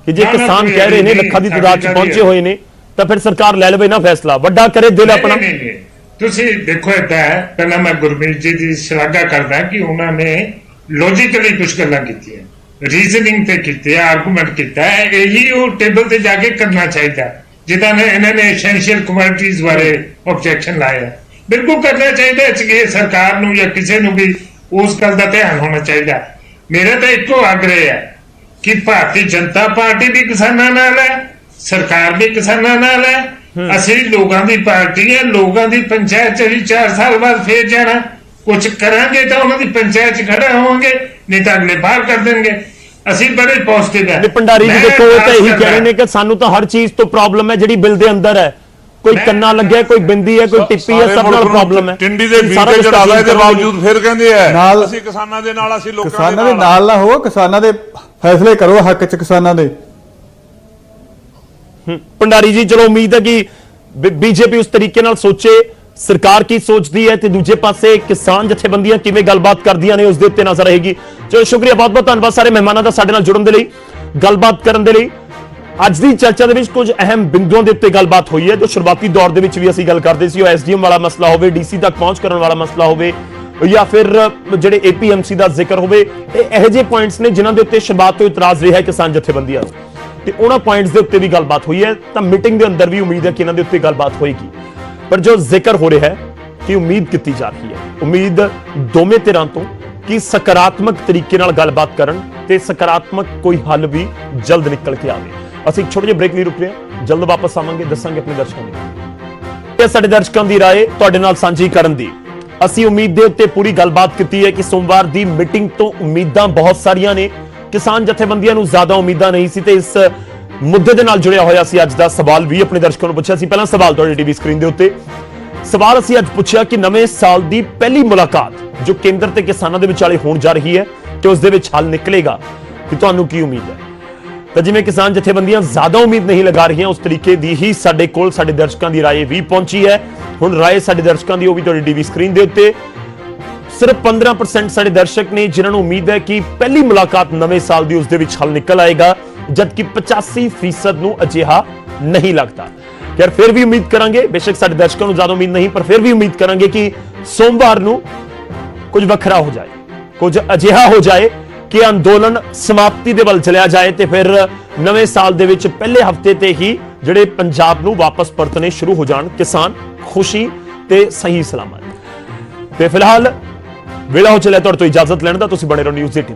कि जे किसान कह रहे हैं ਲੱਖਾਂ ਦੀ ਤਾਦਾਦ ਚ ਪਹੁੰਚੇ ਹੋਏ ਨੇ, ਤਾਂ ਫਿਰ ਸਰਕਾਰ ਲੈ ਲਵੇ ਨਾ ਫੈਸਲਾ, ਵੱਡਾ ਕਰੇ ਦਿਲ ਆਪਣਾ। ਤੁਸੀਂ ਦੇਖੋ, ਏਦਾਂ ਹੈ, ਪਹਿਲਾਂ ਮੈਂ ਗੁਰਮੀਤ ਜੀ ਦੀ ਸ਼ਲਾਘਾ ਕਰਦਾ ਕਿ ਉਹਨਾਂ ਨੇ ਲੌਜੀਕਲੀ ਕੁਝ ਗੱਲਾਂ ਕੀਤੀਆਂ, ਰੀਜ਼ਨਿੰਗ ਤੇ ਕੀਤੀ, ਆਰਗੂਮੈਂਟ ਕੀਤਾ, ਇਹੀ ਉਹ ਟੇਬਲ ਤੇ ਜਾ ਕੇ ਕਰਨਾ ਚਾਹੀਦਾ। ਜਿੱਦਾਂ ਨੇ ਇਹਨਾਂ ਨੇ ਐਸੈਂਸ਼ੀਅਲ ਕਮੋਡਿਟੀਜ਼ ਬਾਰੇ ਆਬਜੈਕਸ਼ਨ ਲਾਇਆ, ਬਿਲਕੁਲ ਕਰਨਾ ਚਾਹੀਦਾ ਕਿ ਸਰਕਾਰ ਨੂੰ ਜਾਂ ਕਿਸੇ ਨੂੰ ਵੀ ਉਸ ਗੱਲ ਦਾ ਧਿਆਨ ਹੋਣਾ ਚਾਹੀਦਾ। ਮੇਰਾ ਤਾਂ ਇੱਕੋ ਆਗ੍ਰਹਿ ਹੈ ਕਿ ਭਾਰਤੀ ਜਨਤਾ ਪਾਰਟੀ ਵੀ ਕਿਸਾਨਾਂ ਨਾਲ ਹੈ, ਸਰਕਾਰ ਵੀ ਕਿਸਾਨਾਂ ਨਾਲ ਹੈ, ਅਸੀਂ ਲੋਕਾਂ ਦੀ ਪਾਰਟੀ ਹੈ, ਲੋਕਾਂ ਦੀ ਪੰਚਾਇਤ ਚ 4 ਸਾਲ ਬਾਅਦ ਫੇਰ ਜਾਣਾ, ਕੁਝ ਕਰਾਂਗੇ ਤਾਂ ਉਹਨਾਂ ਦੀ ਪੰਚਾਇਤ ਚ ਖੜਾ ਹੋਵਾਂਗੇ, ਨਹੀਂ ਤਾਂ ਅਗਲੇ ਬਾਹਰ ਕਰ ਦੇਣਗੇ। ਅਸੀਂ ਬੜੇ ਪੋਜ਼ਿਟਿਵ ਹੈ। ਭੰਡਾਰੀ ਜੀ ਦੇਖੋ, ਉਹ ਤਾਂ ਇਹੀ ਕਹਿ ਰਹੇ ਨੇ ਕਿ ਸਾਨੂੰ ਤਾਂ ਹਰ ਚੀਜ਼ ਤੋਂ ਪ੍ਰੋਬਲਮ ਹੈ ਜਿਹੜੀ ਬਿੱਲ ਦੇ ਅੰਦਰ ਹੈ, ਕੋਈ ਕੰਨਾ ਲੱਗਿਆ, ਕੋਈ ਬਿੰਦੀ ਹੈ, ਕੋਈ ਟਿੱਪੀ ਹੈ, ਸਭ ਨਾਲ ਪ੍ਰੋਬਲਮ ਹੈ। ਟਿੰਡੀ ਦੇ ਵੀਰ ਤੇ ਚੜਾਵਾ ਦੇ ਬਾਵਜੂਦ ਫਿਰ ਕਹਿੰਦੇ ਆ ਅਸੀਂ ਕਿਸਾਨਾਂ ਦੇ ਨਾਲ, ਅਸੀਂ ਲੋਕਾਂ ਦੇ ਨਾਲ ਨਾ ਹੋ, ਕਿਸਾਨਾਂ ਦੇ ਫੈਸਲੇ ਕਰੋ ਹੱਕ ਚ ਕਿਸਾਨਾਂ ਦੇ। ਭੰਡਾਰੀ ਜੀ, ਚਲੋ ਉਮੀਦ ਹੈ ਕਿ ਬੀਜੇਪੀ ਉਸ ਤਰੀਕੇ ਨਾਲ ਸੋਚੇ, ਸਰਕਾਰ ਕੀ ਸੋਚਦੀ ਹੈ, ਤੇ ਦੂਜੇ ਪਾਸੇ ਕਿਸਾਨ ਜਥੇਬੰਦੀਆਂ ਕਿਵੇਂ ਗੱਲਬਾਤ ਕਰਦੀਆਂ ਨੇ ਉਸ ਦੇ ਉੱਤੇ ਨਜ਼ਰ ਰਹੇਗੀ। ਚਲੋ ਸ਼ੁਕਰੀਆ, ਬਹੁਤ ਬਹੁਤ ਧੰਨਵਾਦ ਸਾਰੇ ਮਹਿਮਾਨਾਂ ਦਾ ਸਾਡੇ ਨਾਲ ਜੁੜਨ ਦੇ ਲਈ, ਗੱਲਬਾਤ ਕਰਨ ਦੇ ਲਈ। ਅੱਜ ਦੀ ਚਰਚਾ ਦੇ ਵਿੱਚ ਕੁਝ ਅਹਿਮ ਬਿੰਦੂਆਂ ਦੇ ਉੱਤੇ ਗੱਲਬਾਤ ਹੋਈ ਹੈ, ਜੋ ਸ਼ੁਰੂਆਤੀ ਦੌਰ ਦੇ ਵਿੱਚ ਵੀ ਅਸੀਂ ਗੱਲ ਕਰਦੇ ਸੀ, ਉਹ ਐਸਡੀਐਮ ਵਾਲਾ ਮਸਲਾ ਹੋਵੇ, ਡੀਸੀ ਤੱਕ ਪਹੁੰਚ ਕਰਨ ਵਾਲਾ ਮਸਲਾ ਹੋਵੇ, ਜਾਂ ਫਿਰ ਜਿਹੜੇ ਏਪੀਐਮਸੀ ਦਾ ਜ਼ਿਕਰ ਹੋਵੇ, ਇਹ ਇਹੋ ਜਿਹੇ ਪੁਆਇੰਟਸ ਨੇ ਜਿਨ੍ਹਾਂ ਦੇ ਉੱਤੇ ਸ਼ੁਰੂਆਤ ਤੋਂ ਇਤਰਾਜ਼ ਰਿਹਾ ਹੈ ਕਿਸਾਨ ਜਥੇਬੰਦੀਆਂ ਨੂੰ, ਤੇ ਉਹਨਾਂ ਪੁਆਇੰਟਸ ਦੇ ਉੱਤੇ ਵੀ ਗੱਲਬਾਤ ਹੋਈ ਹੈ। ਤਾਂ ਮੀਟਿੰਗ ਦੇ ਅੰਦਰ ਵੀ ਉਮੀਦ ਹੈ ਕਿ ਇਹਨਾਂ ਦੇ ਉੱਤੇ ਗੱਲਬਾਤ ਹੋਏਗੀ, ਪਰ ਜੋ ਜ਼ਿਕਰ ਹੋ ਰਿਹਾ ਹੈ ਕਿ ਉਮੀਦ ਕੀਤੀ ਜਾ ਰਹੀ ਹੈ, ਉਮੀਦ ਦੋਵੇਂ ਧਿਰਾਂ ਤੋਂ ਕਿ ਸਕਾਰਾਤਮਕ ਤਰੀਕੇ ਨਾਲ ਗੱਲਬਾਤ ਕਰਨ ਤੇ ਸਕਾਰਾਤਮਕ ਕੋਈ ਹੱਲ ਵੀ ਜਲਦ ਨਿਕਲ ਕੇ ਆਵੇ। ਅਸੀਂ ਇੱਕ ਛੋਟੇ ਜਿਹੇ ਬ੍ਰੇਕ ਲਈ ਰੁਕ ਰਹੇ ਹਾਂ, ਜਲਦ ਵਾਪਸ ਆਵਾਂਗੇ, ਦੱਸਾਂਗੇ ਆਪਣੇ ਦਰਸ਼ਕਾਂ ਨੂੰ ਸਾਡੇ ਦਰਸ਼ਕਾਂ ਦੀ ਰਾਏ ਤੁਹਾਡੇ ਨਾਲ ਸਾਂਝੀ ਕਰਨ ਦੀ। ਅਸੀਂ ਉਮੀਦ ਦੇ ਉੱਤੇ ਪੂਰੀ ਗੱਲਬਾਤ ਕੀਤੀ ਹੈ ਕਿ ਸੋਮਵਾਰ ਦੀ ਮੀਟਿੰਗ ਤੋਂ ਉਮੀਦਾਂ ਬਹੁਤ ਸਾਰੀਆਂ ਨੇ, ਕਿਸਾਨ ਜਥੇਬੰਦੀਆਂ ਨੂੰ ਜ਼ਿਆਦਾ ਉਮੀਦਾਂ ਨਹੀਂ ਸੀ, ਤੇ ਇਸ ਮੁੱਦੇ ਦੇ ਨਾਲ ਜੁੜਿਆ ਹੋਇਆ ਸੀ ਅੱਜ ਦਾ ਸਵਾਲ ਵੀ ਆਪਣੇ ਦਰਸ਼ਕਾਂ ਨੂੰ ਪੁੱਛਿਆ ਸੀ। ਪਹਿਲਾ ਸਵਾਲ ਤੁਹਾਡੇ ਟੀਵੀ ਸਕਰੀਨ ਦੇ ਉੱਤੇ ਸਵਾਲ ਅਸੀਂ ਅੱਜ ਪੁੱਛਿਆ ਕਿ ਨਵੇਂ ਸਾਲ ਦੀ ਪਹਿਲੀ ਮੁਲਾਕਾਤ ਜੋ ਕੇਂਦਰ ਤੇ ਕਿਸਾਨਾਂ ਦੇ ਵਿਚਾਲੇ ਹੋਣ ਜਾ ਰਹੀ ਹੈ, ਕਿ ਉਸ ਦੇ ਵਿੱਚ ਹੱਲ ਨਿਕਲੇਗਾ, ਕਿ ਤੁਹਾਨੂੰ ਕੀ ਉਮੀਦ ਹੈ? ਤਾਂ ਜਿਵੇਂ ਕਿਸਾਨ ਜਥੇਬੰਦੀਆਂ ਜ਼ਿਆਦਾ ਉਮੀਦ ਨਹੀਂ ਲਗਾ ਰਹੀਆਂ, ਉਸ ਤਰੀਕੇ ਦੀ ਹੀ ਸਾਡੇ ਕੋਲ ਸਾਡੇ ਦਰਸ਼ਕਾਂ ਦੀ ਰਾਏ ਵੀ ਪਹੁੰਚੀ ਹੈ। ਹੁਣ ਰਾਏ ਸਾਡੇ ਦਰਸ਼ਕਾਂ ਦੀ ਉਹ ਵੀ ਤੁਹਾਡੀ ਟੀਵੀ ਸਕਰੀਨ ਦੇ ਉੱਤੇ। ਸਿਰਫ 15% ਸਾਡੇ ਦਰਸ਼ਕ ਨੇ ਜਿਨ੍ਹਾਂ ਨੂੰ ਉਮੀਦ ਹੈ ਕਿ ਪਹਿਲੀ ਮੁਲਾਕਾਤ ਨਵੇਂ ਸਾਲ ਦੀ ਉਸ ਦੇ ਵਿੱਚ ਹੱਲ ਨਿਕਲ ਆਏਗਾ, ਜਦਕਿ 85% ਨੂੰ ਅਜਿਹਾ ਨਹੀਂ ਲੱਗਦਾ। ਯਾਰ ਫਿਰ ਵੀ ਉਮੀਦ ਕਰਾਂਗੇ, ਬੇਸ਼ੱਕ ਸਾਡੇ ਦਰਸ਼ਕਾਂ ਨੂੰ ਜ਼ਿਆਦਾ ਉਮੀਦ ਨਹੀਂ, ਪਰ ਫਿਰ ਵੀ ਉਮੀਦ ਕਰਾਂਗੇ ਕਿ ਸੋਮਵਾਰ ਨੂੰ ਕੁਝ ਵੱਖਰਾ ਹੋ ਜਾਏ, ਕੁਝ ਅਜਿਹਾ ਹੋ ਜਾਏ ਕਿ ਅੰਦੋਲਨ ਸਮਾਪਤੀ ਦੇ ਵੱਲ ਚਲਿਆ ਜਾਏ, ਤੇ ਫਿਰ ਨਵੇਂ ਸਾਲ ਦੇ ਵਿੱਚ ਪਹਿਲੇ ਹਫਤੇ ਤੇ ਹੀ ਜਿਹੜੇ ਪੰਜਾਬ ਨੂੰ ਵਾਪਸ ਪਰਤਣੇ ਸ਼ੁਰੂ ਹੋ ਜਾਣ ਕਿਸਾਨ, ਖੁਸ਼ੀ ਤੇ ਸਹੀ ਸਲਾਮਤ। ਤੇ ਫਿਲਹਾਲ ਵੇਲਾ ਹੋ ਚੱਲਿਆ ਤੁਹਾਡੇ ਤੋਂ ਇਜਾਜ਼ਤ ਲੈਣ ਦਾ। ਤੁਸੀਂ ਬਣੇ ਰਹੋ ਨਿਊਜ਼ 18।